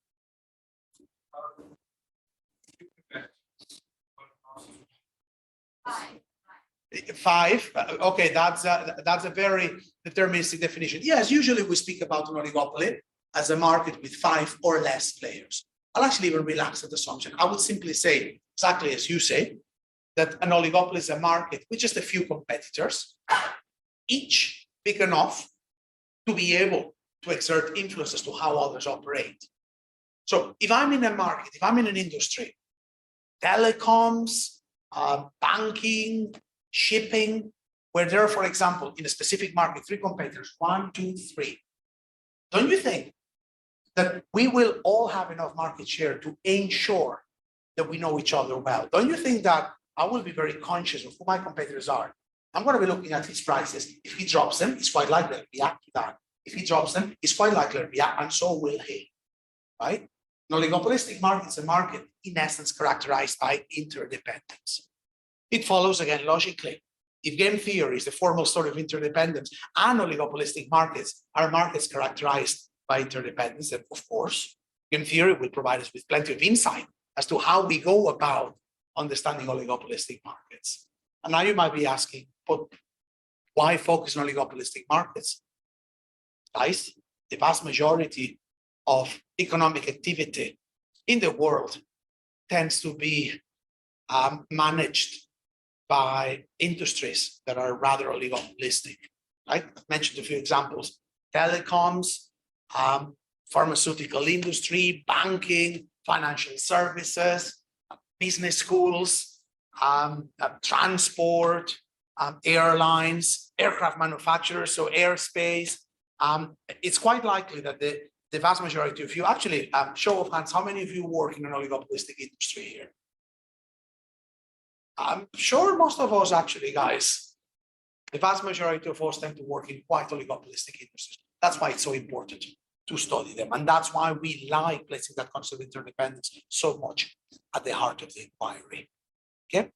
Five. Okay, that's a very deterministic definition. Yes, usually we speak about an oligopoly as a market with 5 or less players. I'll actually even relax that assumption. I would simply say, exactly as you say, that an oligopoly is a market with just a few competitors, each big enough to be able to exert influence as to how others operate. So if I'm in a market, if I'm in an industry, telecoms, banking, shipping, where there are, for example, in a specific market, 3 competitors, 1, 2, 3. Don't you think that we will all have enough market share to ensure that we know each other well? Don't you think that I will be very conscious of who my competitors are? I'm going to be looking at his prices. If he drops them, it's quite likely to react to that. If he drops them, it's quite likely to react, and so will he, right? An oligopolistic market is a market, in essence, characterized by interdependence. It follows, again, logically. If game theory is the formal story of interdependence, and oligopolistic markets are markets characterized by interdependence, then of course, game theory will provide us with plenty of insight as to how we go about understanding oligopolistic markets. And now you might be asking, but why focus on oligopolistic markets? Guys, the vast majority of economic activity in the world tends to be managed by industries that are rather oligopolistic. Right? I've mentioned a few examples: telecoms, pharmaceutical industry, banking, financial services, business schools, transport, airlines, aircraft manufacturers, so airspace. It's quite likely that the vast majority of you, actually, show of hands, how many of you work in an oligopolistic industry here? I'm sure most of us, actually, guys, the vast majority of us tend to work in quite oligopolistic industries. That's why it's so important to study them. And that's why we like placing that concept of interdependence so much at the heart of the inquiry. Okay?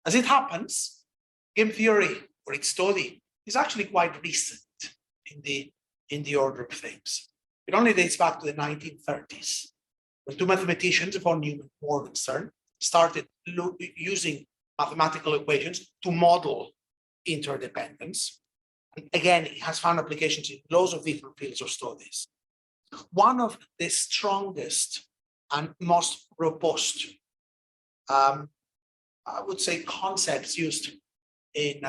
As it happens, game theory, or its study, is actually quite recent in the order of things. It only dates back to the 1930s, when 2 mathematicians, von Neumann and Morgenstern, started using mathematical equations to model interdependence. And again, it has found applications in loads of different fields of studies. One of the strongest and most robust, I would say, concepts used in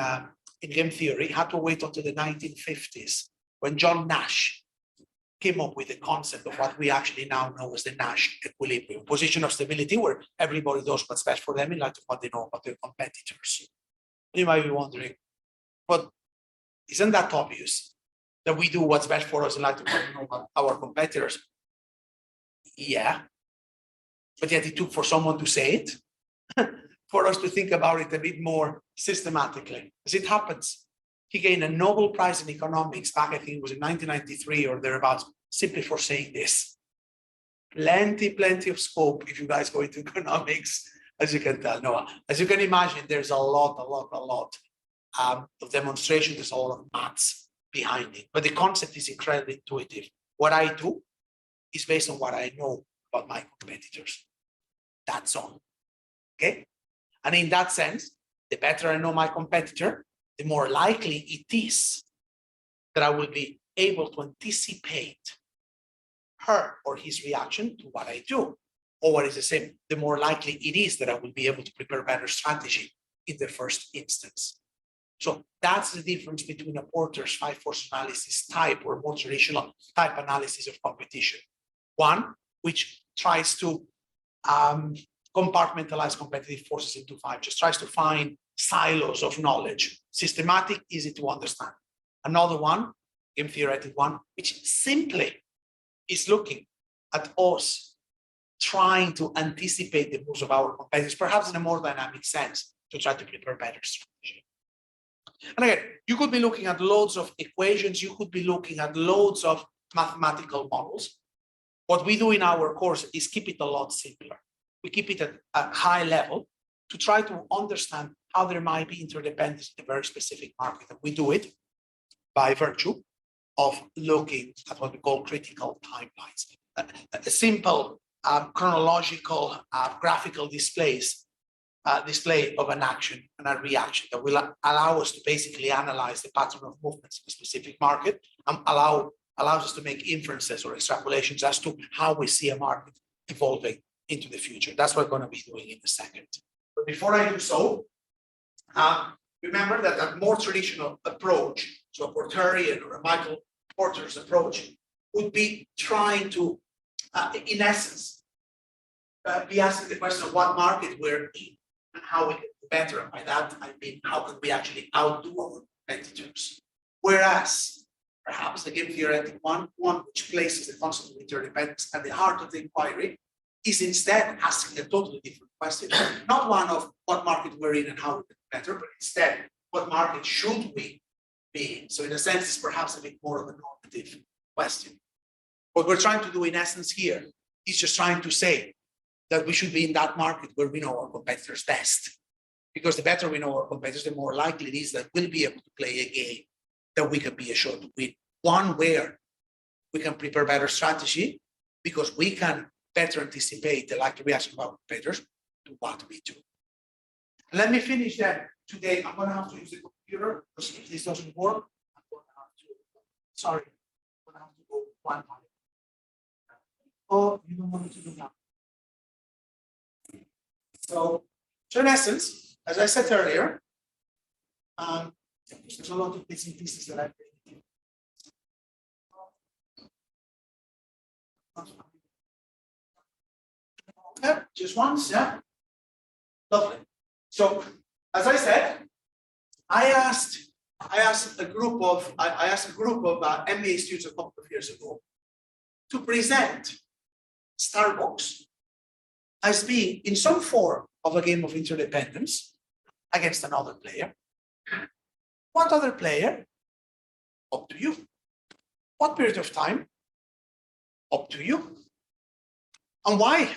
game theory had to wait until the 1950s, when John Nash came up with the concept of what we actually now know as the Nash equilibrium, position of stability where everybody does what's best for them in light of what they know about their competitors. You might be wondering, but isn't that obvious that we do what's best for us in light of what we know about our competitors? Yeah, but yet it took for someone to say it, for us to think about it a bit more systematically. As it happens, he gained a Nobel Prize in economics back, I think it was in 1993 or thereabouts, simply for saying this. Plenty of scope if you guys go into economics, as you can tell. No, as you can imagine, there's a lot of demonstration. There's a lot of maths behind it, but the concept is incredibly intuitive. What I do is based on what I know about my competitors. That's all. Okay. And in that sense, the better I know my competitor, the more likely it is that I will be able to anticipate her or his reaction to what I do. Or what is the same, the more likely it is that I will be able to prepare better strategy in the first instance. So that's the difference between a Porter's 5 force analysis type or more traditional type analysis of competition. One, which tries to compartmentalize competitive forces into 5, just tries to find silos of knowledge, systematic, easy to understand. Another one, game theoretic one, which simply is looking at us trying to anticipate the moves of our competitors, perhaps in a more dynamic sense, to try to prepare better strategy. And again, you could be looking at loads of equations, you could be looking at loads of mathematical models. What we do in our course is keep it a lot simpler. We keep it at a high level to try to understand how there might be interdependence in a very specific market. And we do it by virtue of looking at what we call critical timelines. A simple chronological graphical display of an action and a reaction that will allow us to basically analyze the pattern of movements in a specific market and allows us to make inferences or extrapolations as to how we see a market evolving into the future. That's what we're going to be doing in a second. But before I do so, remember that a more traditional approach, so a Porterian or a Michael Porter's approach, would be trying to, in essence, be asking the question of what market we're in and how we can do better. And by that, I mean, how can we actually outdo our competitors? Whereas, perhaps the game theoretic one which places the concept of interdependence at the heart of the inquiry, is instead asking a totally different question. Not one of what market we're in and how we can do better, but instead, what market should we be in? So in a sense, it's perhaps a bit more of a normative question. What we're trying to do in essence here is just trying to say that we should be in that market where we know our competitors best. Because the better we know our competitors, the more likely it is that we'll be able to play a game that we can be assured to win. One where we can prepare better strategy because we can better anticipate the likely reaction of our competitors to what we do. Let me finish that today. I'm going to have to use the computer because if this doesn't work, I'm going to have to, sorry, I'm going to have to go one minute. Oh, you don't want me to do that. So in essence, as I said earlier, there's a lot of bits and pieces that I bring. Okay, just once, yeah. Lovely. So, as I said, I asked a group of MBA students a couple of years ago to present Starbucks as being in some form of a game of interdependence against another player. What other player? Up to you. What period of time? Up to you. And why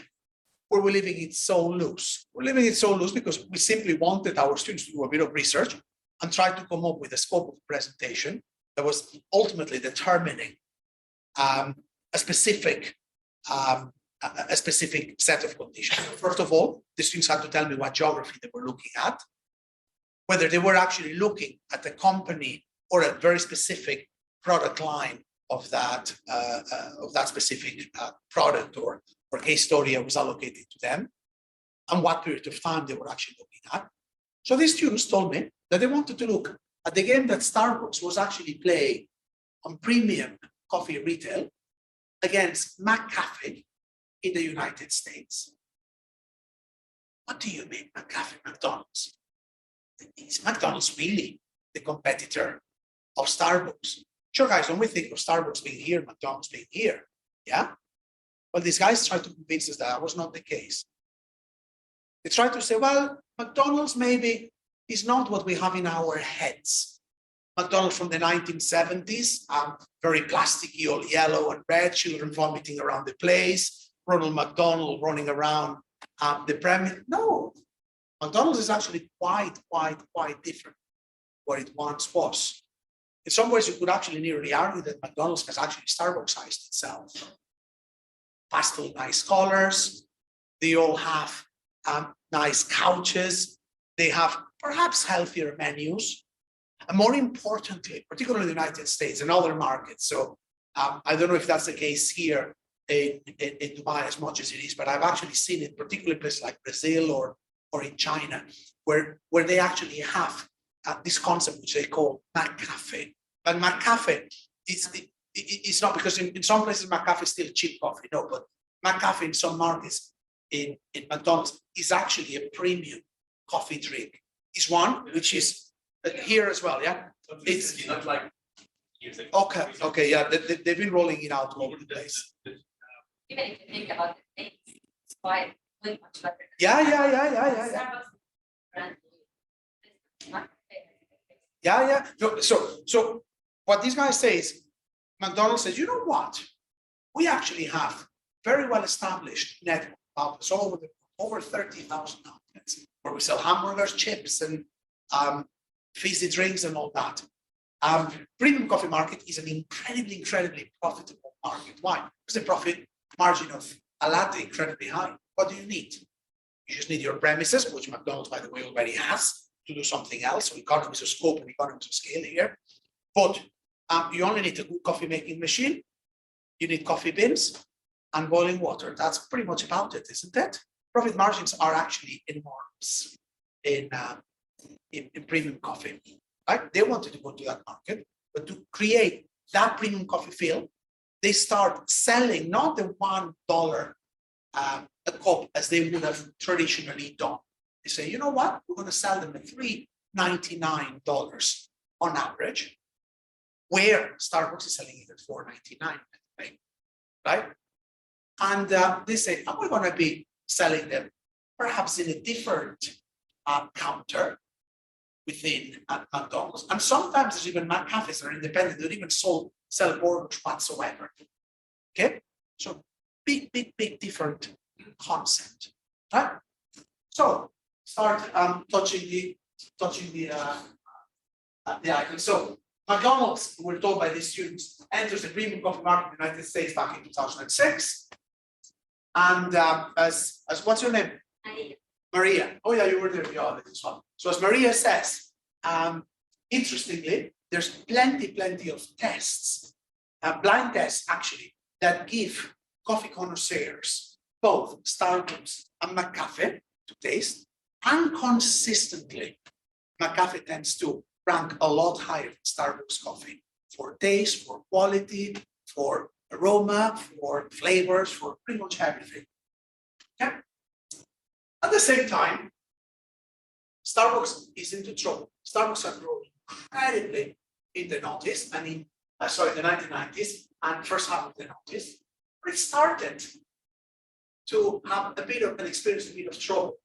were we leaving it so loose? We're leaving it so loose because we simply wanted our students to do a bit of research and try to come up with a scope of presentation that was ultimately determining a specific set of conditions. First of all, the students had to tell me what geography they were looking at, whether they were actually looking at the company or a very specific product line of that specific product or case story was allocated to them, and what period of time they were actually looking at. So these students told me that they wanted to look at the game that Starbucks was actually playing on premium coffee retail against McCafe in the United States. What do you mean, McCafe, McDonald's? Is McDonald's really the competitor of Starbucks? Sure, guys, when we think of Starbucks being here, McDonald's being here, yeah? Well, these guys tried to convince us that was not the case. They tried to say, well, McDonald's maybe is not what we have in our heads. McDonald's from the 1970s, very plasticky, all yellow and red, children vomiting around the place, Ronald McDonald running around the premise. No, McDonald's is actually quite different what it once was. In some ways, you could actually nearly argue that McDonald's has actually Starbucksized itself. Pastel nice colors. They all have nice couches. They have perhaps healthier menus. And more importantly, particularly in the United States and other markets. So I don't know if that's the case here in Dubai as much as it is, but I've actually seen it, particularly in places like Brazil or in China, where they actually have this concept which they call McCafe. But McCafe it's not, because in some places McCafe is still cheap coffee, no, but McCafe in some markets in McDonald's is actually a premium coffee drink. It's one which is here as well, yeah. It's not like years ago. okay, yeah. They've been rolling it out all over the place. Even if you think about the things, it's quite way much better. Yeah. Starbucks brand new. Yeah. No, so what these guys say is, McDonald's says, you know what? We actually have very well established network outlets all over 30,000 outlets where we sell hamburgers, chips, and fizzy drinks and all that. Premium coffee market is an incredibly profitable market. Why? Because the profit margin of a latte incredibly high. What do you need? You just need your premises, which McDonald's, by the way, already has, to do something else. So economies of scope and economies of scale here. But you only need a good coffee making machine. You need coffee beans and boiling water. That's pretty much about it, isn't it? Profit margins are actually enormous in premium coffee. Right? They wanted to go to that market, but to create that premium coffee feel, they start selling not the $1 a cup as they would have traditionally done. They say, you know what? We're going to sell them at $3.99 on average, where Starbucks is selling it at $4.99, right? And they say, and we're going to be selling them perhaps in a different counter within McDonald's. And sometimes there's even McCafes that are independent, they don't even sell burgers whatsoever. Okay, so big different concept, right? So start touching the icon. So McDonald's, we're told by these students, enters the premium coffee market in the United States back in 2006. And as what's your name? Maria. Oh yeah, you were there. Yeah, this one. So as Maria says, interestingly, there's plenty of tests, blind tests actually, that give coffee connoisseurs both Starbucks and McCafe to taste, and consistently, McCafe tends to rank a lot higher than Starbucks coffee for taste, for quality, for aroma, for flavors, for pretty much everything. Okay. At the same time, Starbucks is into trouble. Starbucks are growing incredibly in the noughties and in the 1990s and first half of the noughties. It started to have a bit of an experience, a bit of trouble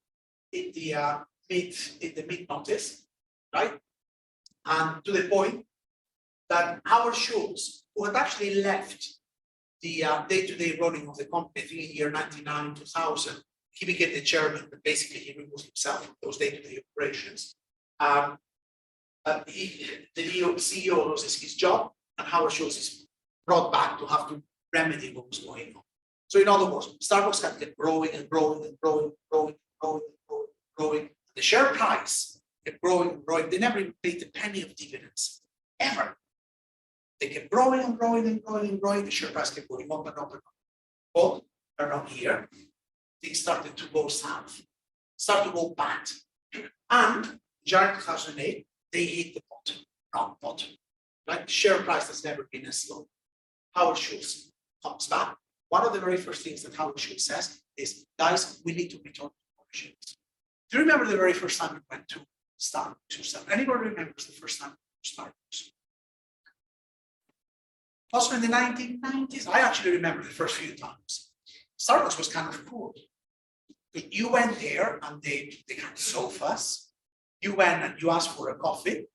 in the mid noughties, right? And to the point that Howard Schultz, who had actually left the day-to-day running of the company, I think in year 99, 2000, he became the chairman, but basically he removed himself from those day-to-day operations. The new CEO loses his job, and Howard Schultz is brought back to have to remedy what was going on. So in other words, Starbucks had kept growing and growing. The share price kept growing. They never even paid a penny of dividends, ever. They kept growing and growing. The share price kept going up and up. But around here, things started to go south, started to go bad. And January 2008, they hit the bottom, rock bottom. Right? The share price has never been as low. Howard Schultz comes back. One of the very first things that Howard Schultz says is, guys, we need to return to ownership. Do you remember the very first time we went to Starbucks? Anybody remembers the first time we went to Starbucks? Also in the 1990s, I actually remember the first few times. Starbucks was kind of cool. But you went there and they had sofas. You went and you asked for a coffee,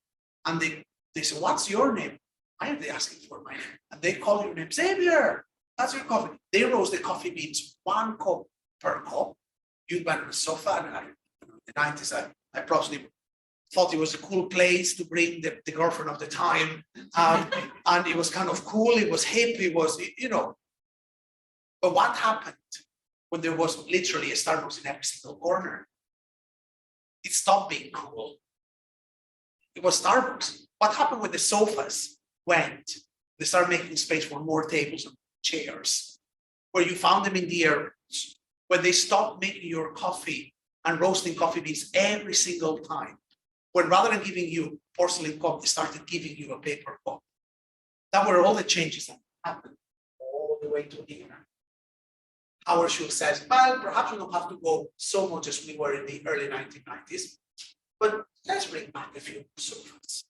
and they said, what's your name? Why are they asking for my name? And they call your name, Xavier, that's your coffee. They roast the coffee beans 1 cup per cup. You went on the sofa, and in the 90s, I probably thought it was a cool place to bring the girlfriend of the time. And it was kind of cool, it was hip, it was, you know. But what happened when there was literally a Starbucks in every single corner? It stopped being cool. It was Starbucks. What happened when the sofas went? They started making space for more tables and chairs, where you found them in the airports, when they stopped making your coffee and roasting coffee beans every single time, when rather than giving you porcelain cup, they started giving you a paper cup. That were all the changes that happened all the way to here. Howard Schultz says, well, perhaps we don't have to go so much as we were in the early 1990s, but let's bring back a few sofas.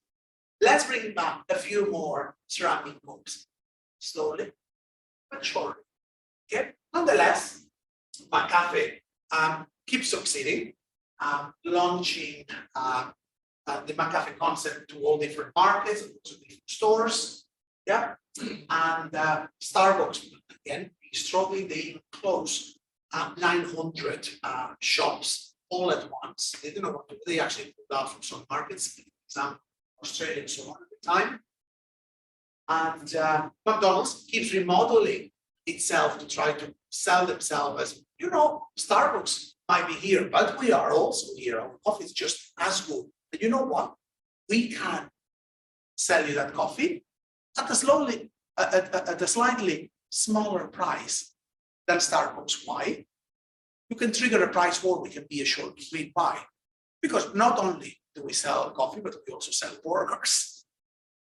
Let's bring back a few more ceramic cups, slowly but surely. Okay, nonetheless, McCafe keeps succeeding, launching the McCafe concept to all different markets, to different stores. Yeah, and Starbucks again struggling. They even closed 900 shops all at once. They didn't know what to do. They actually pulled out from some markets, for example, Australia and so on at the time. And McDonald's keeps remodeling itself to try to sell themselves as, you know, Starbucks might be here, but we are also here. Our coffee is just as good. And you know what? We can sell you that coffee at a slightly smaller price than Starbucks. Why? You can trigger a price war, we can be assured. Why? Because not only do we sell coffee, but we also sell burgers.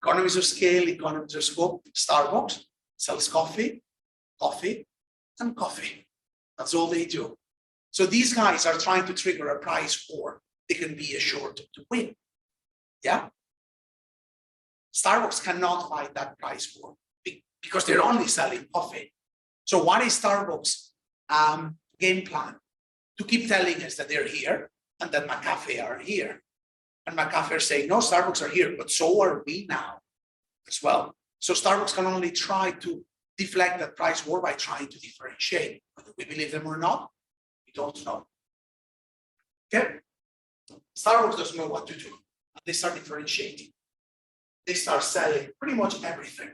Economies of scale, economies of scope. Starbucks sells coffee, coffee, and coffee. That's all they do. So these guys are trying to trigger a price war. They can be assured to win. Yeah. Starbucks cannot fight that price war because they're only selling coffee. So what is Starbucks' game plan? To keep telling us that they're here and that McCafe are here. And McCafe are saying, no, Starbucks are here, but so are we now as well. So Starbucks can only try to deflect that price war by trying to differentiate. Whether we believe them or not, we don't know. Okay? Starbucks doesn't know what to do. They start differentiating. They start selling pretty much everything.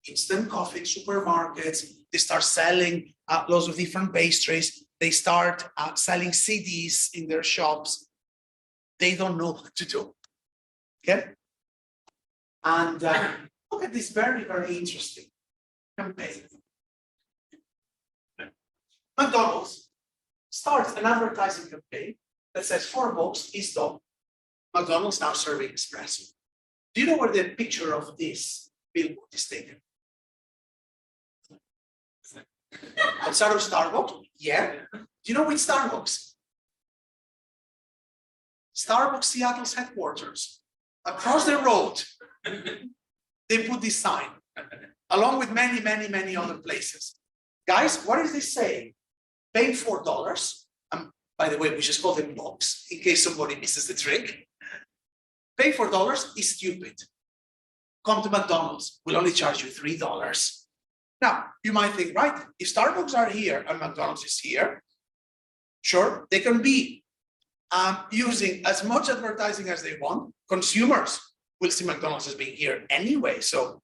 Instant coffee, supermarkets. They start selling lots of different pastries. They start selling CDs in their shops. They don't know what to do. Okay? And look at this very, very interesting campaign. McDonald's starts an advertising campaign that says $4 is done. McDonald's now serving espresso. Do you know where the picture of this billboard is taken? Outside of Starbucks? Yeah. Do you know which Starbucks? Starbucks Seattle's headquarters. Across the road, they put this sign, along with many, many, many other places. Guys, what is this saying? Pay $4. By the way, we just call them bucks in case somebody misses the trick. Pay $4 is stupid. Come to McDonald's, we'll only charge you $3. Now, you might think, right, if Starbucks are here and McDonald's is here, sure, they can be using as much advertising as they want. Consumers will see McDonald's as being here anyway. So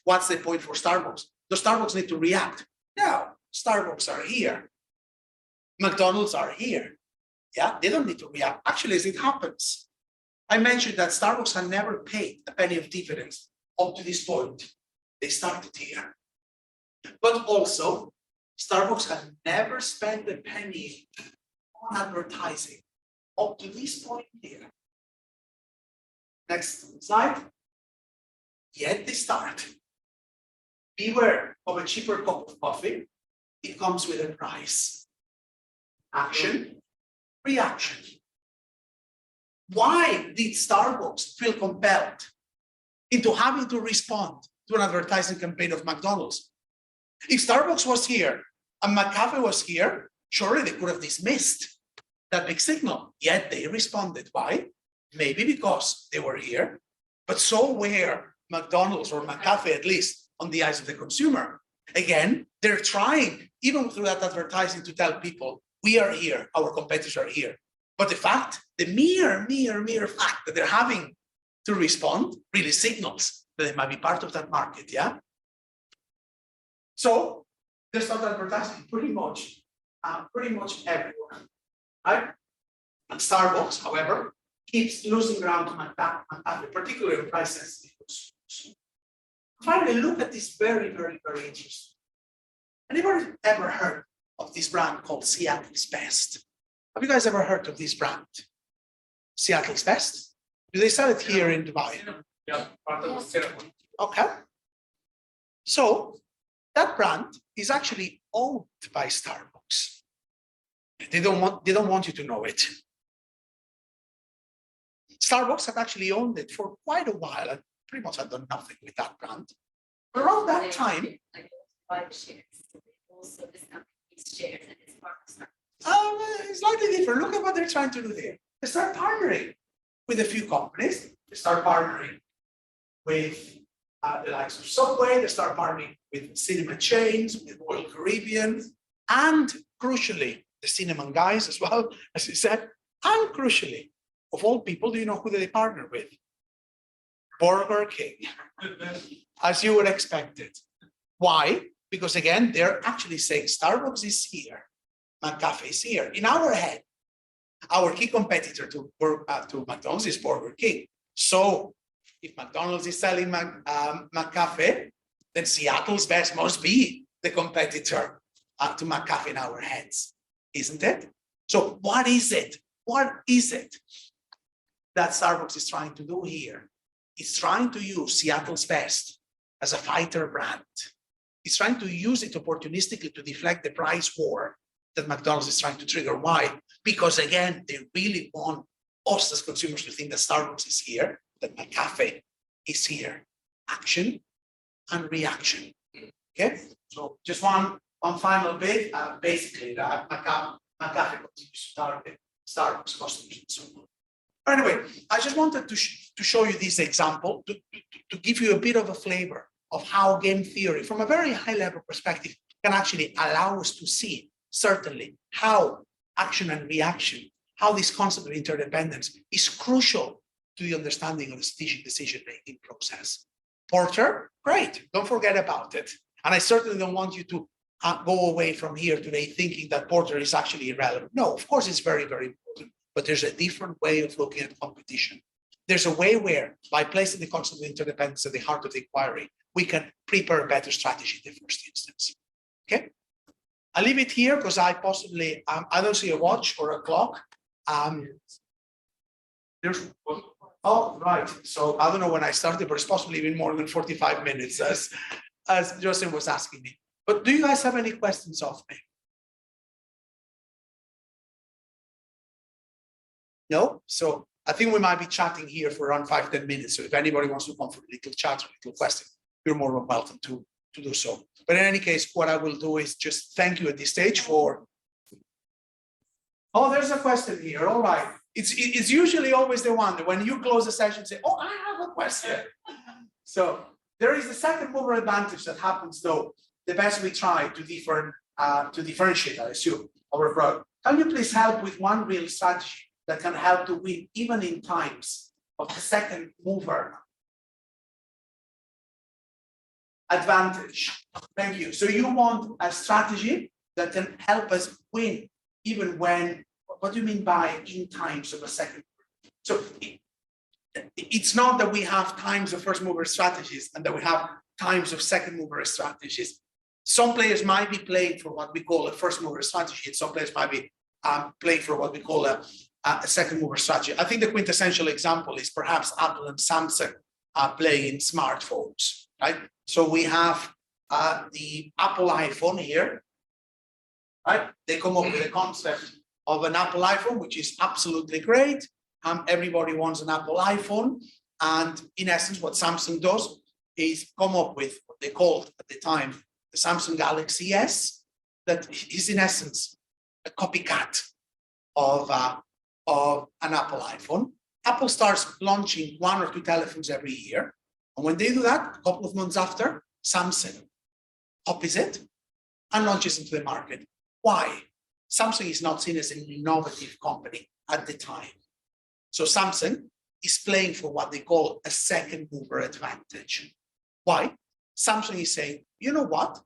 what's the point for Starbucks? Does Starbucks need to react? No, Starbucks are here. McDonald's are here. Yeah, they don't need to react. Actually, as it happens, I mentioned that Starbucks had never paid a penny of dividends up to this point. They started here. But also, Starbucks had never spent a penny on advertising up to this point here. Next slide. Yet they start. Beware of a cheaper cup of coffee. It comes with a price. Action, reaction. Why did Starbucks feel compelled into having to respond to an advertising campaign of McDonald's? If Starbucks was here and McCafe was here, surely they could have dismissed that big signal. Yet they responded. Why? Maybe because they were here, but so were McDonald's or McCafe, at least on the eyes of the consumer. Again, they're trying, even through that advertising, to tell people, we are here, our competitors are here. But the mere fact that they're having to respond really signals that they might be part of that market, yeah? So they start advertising pretty much everywhere, right? And Starbucks, however, keeps losing ground to McDonald's, particularly in price sensitive. Finally, look at this very interesting. Anybody ever heard of this brand called Seattle's Best? Have you guys ever heard of this brand? Seattle's Best? Do they sell it here in Dubai? Yeah, part of the ceremony. Okay. So that brand is actually owned by Starbucks. They don't want you to know it. Starbucks have actually owned it for quite a while and pretty much have done nothing with that brand. But around that time, it's slightly different. Look at what they're trying to do there. They start partnering with a few companies. They start partnering with the likes of Subway. They start partnering with cinema chains, with Royal Caribbean, and crucially, the cinnamon guys as well, as you said. And crucially, of all people, do you know who they partner with? Burger King, as you would expect it. Why? Because again, they're actually saying Starbucks is here, McCafe is here. In our head, our key competitor to McDonald's is Burger King. So if McDonald's is selling McCafe, then Seattle's Best must be the competitor to McCafe in our heads, isn't it? So what is it? What is it that Starbucks is trying to do here? It's trying to use Seattle's Best as a fighter brand. It's trying to use it opportunistically to deflect the price war that McDonald's is trying to trigger. Why? Because again, they really want us as consumers to think that Starbucks is here, that McCafe is here. Action and reaction. Okay, so just one final bit. Basically, that McCafe continues to target Starbucks customers and so on. Anyway, I just wanted to show you this example to give you a bit of a flavor of how game theory, from a very high level perspective, can actually allow us to see certainly how action and reaction, how this concept of interdependence is crucial to the understanding of the strategic decision-making process. Porter, great, don't forget about it. And I certainly don't want you to go away from here today thinking that Porter is actually irrelevant. No, of course it's very important, but there's a different way of looking at competition. There's a way where, by placing the concept of interdependence at the heart of the inquiry, we can prepare a better strategy in the first instance. Okay? I'll leave it here because I possibly, I don't see a watch or a clock. Oh, right. So I don't know when I started, but it's possibly even more than 45 minutes, as Joseph was asking me. But do you guys have any questions of me? No? So I think we might be chatting here for around 5-10 minutes. So if anybody wants to come for a little chat or a little question, you're more than welcome to do so. But in any case, what I will do is just thank you at this stage for. Oh, there's a question here. All right. It's usually always the one that when you close the session, say, oh, I have a question. So there is the second mover advantage that happens though. The best we try to differentiate, I assume, our product. Can you please help with one real strategy that can help to win even in times of the second mover advantage? Thank you. So you want a strategy that can help us win even when, what do you mean by in times of a second? So it's not that we have times of first mover strategies and that we have times of second mover strategies. Some players might be playing for what we call a first mover strategy, and some players might be playing for what we call a second mover strategy. I think the quintessential example is perhaps Apple and Samsung playing in smartphones, right? So we have the Apple iPhone here, right? They come up with a concept of an Apple iPhone, which is absolutely great. Everybody wants an Apple iPhone. And in essence, what Samsung does is come up with what they called at the time the Samsung Galaxy S, that is in essence a copycat of an Apple iPhone. Apple starts launching 1 or 2 telephones every year. And when they do that, a couple of months after, Samsung copies it and launches into the market. Why? Samsung is not seen as an innovative company. at the time. So Samsung is playing for what they call a second mover advantage. Why? Samsung is saying, you know what?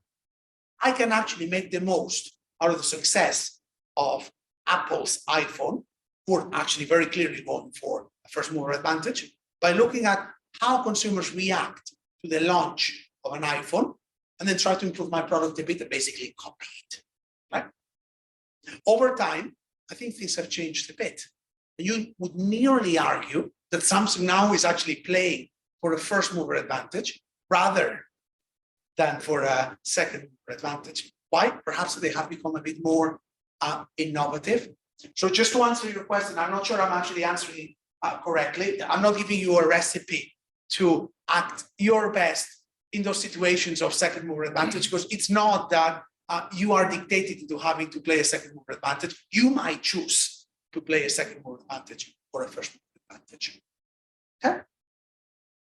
I can actually make the most out of the success of Apple's iPhone, who are actually very clearly going for a first mover advantage, by looking at how consumers react to the launch of an iPhone, and then try to improve my product a bit and basically copy it, right? Over time, I think things have changed a bit. You would nearly argue that Samsung now is actually playing for a first mover advantage rather than for a second mover advantage. Why? Perhaps they have become a bit more innovative. So just to answer your question, I'm not sure I'm actually answering correctly. I'm not giving you a recipe to act your best in those situations of second mover advantage, because it's not that you are dictated into having to play a second mover advantage. You might choose to play a second mover advantage or a first mover advantage. Okay?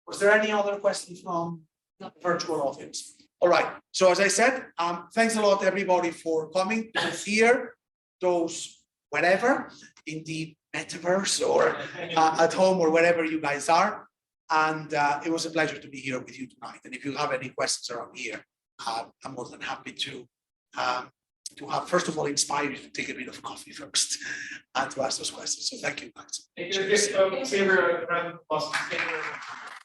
Was there any other questions from the virtual audience? All right. So as I said, thanks a lot everybody for coming, those here, those wherever, in the metaverse or at home or wherever you guys are. And it was a pleasure to be here with you tonight. And if you have any questions around here, I'm more than happy to have, first of all, inspire you to take a bit of coffee first and to ask those questions. So thank you, guys. Thank you. Xavier, round of applause. Thank you very much.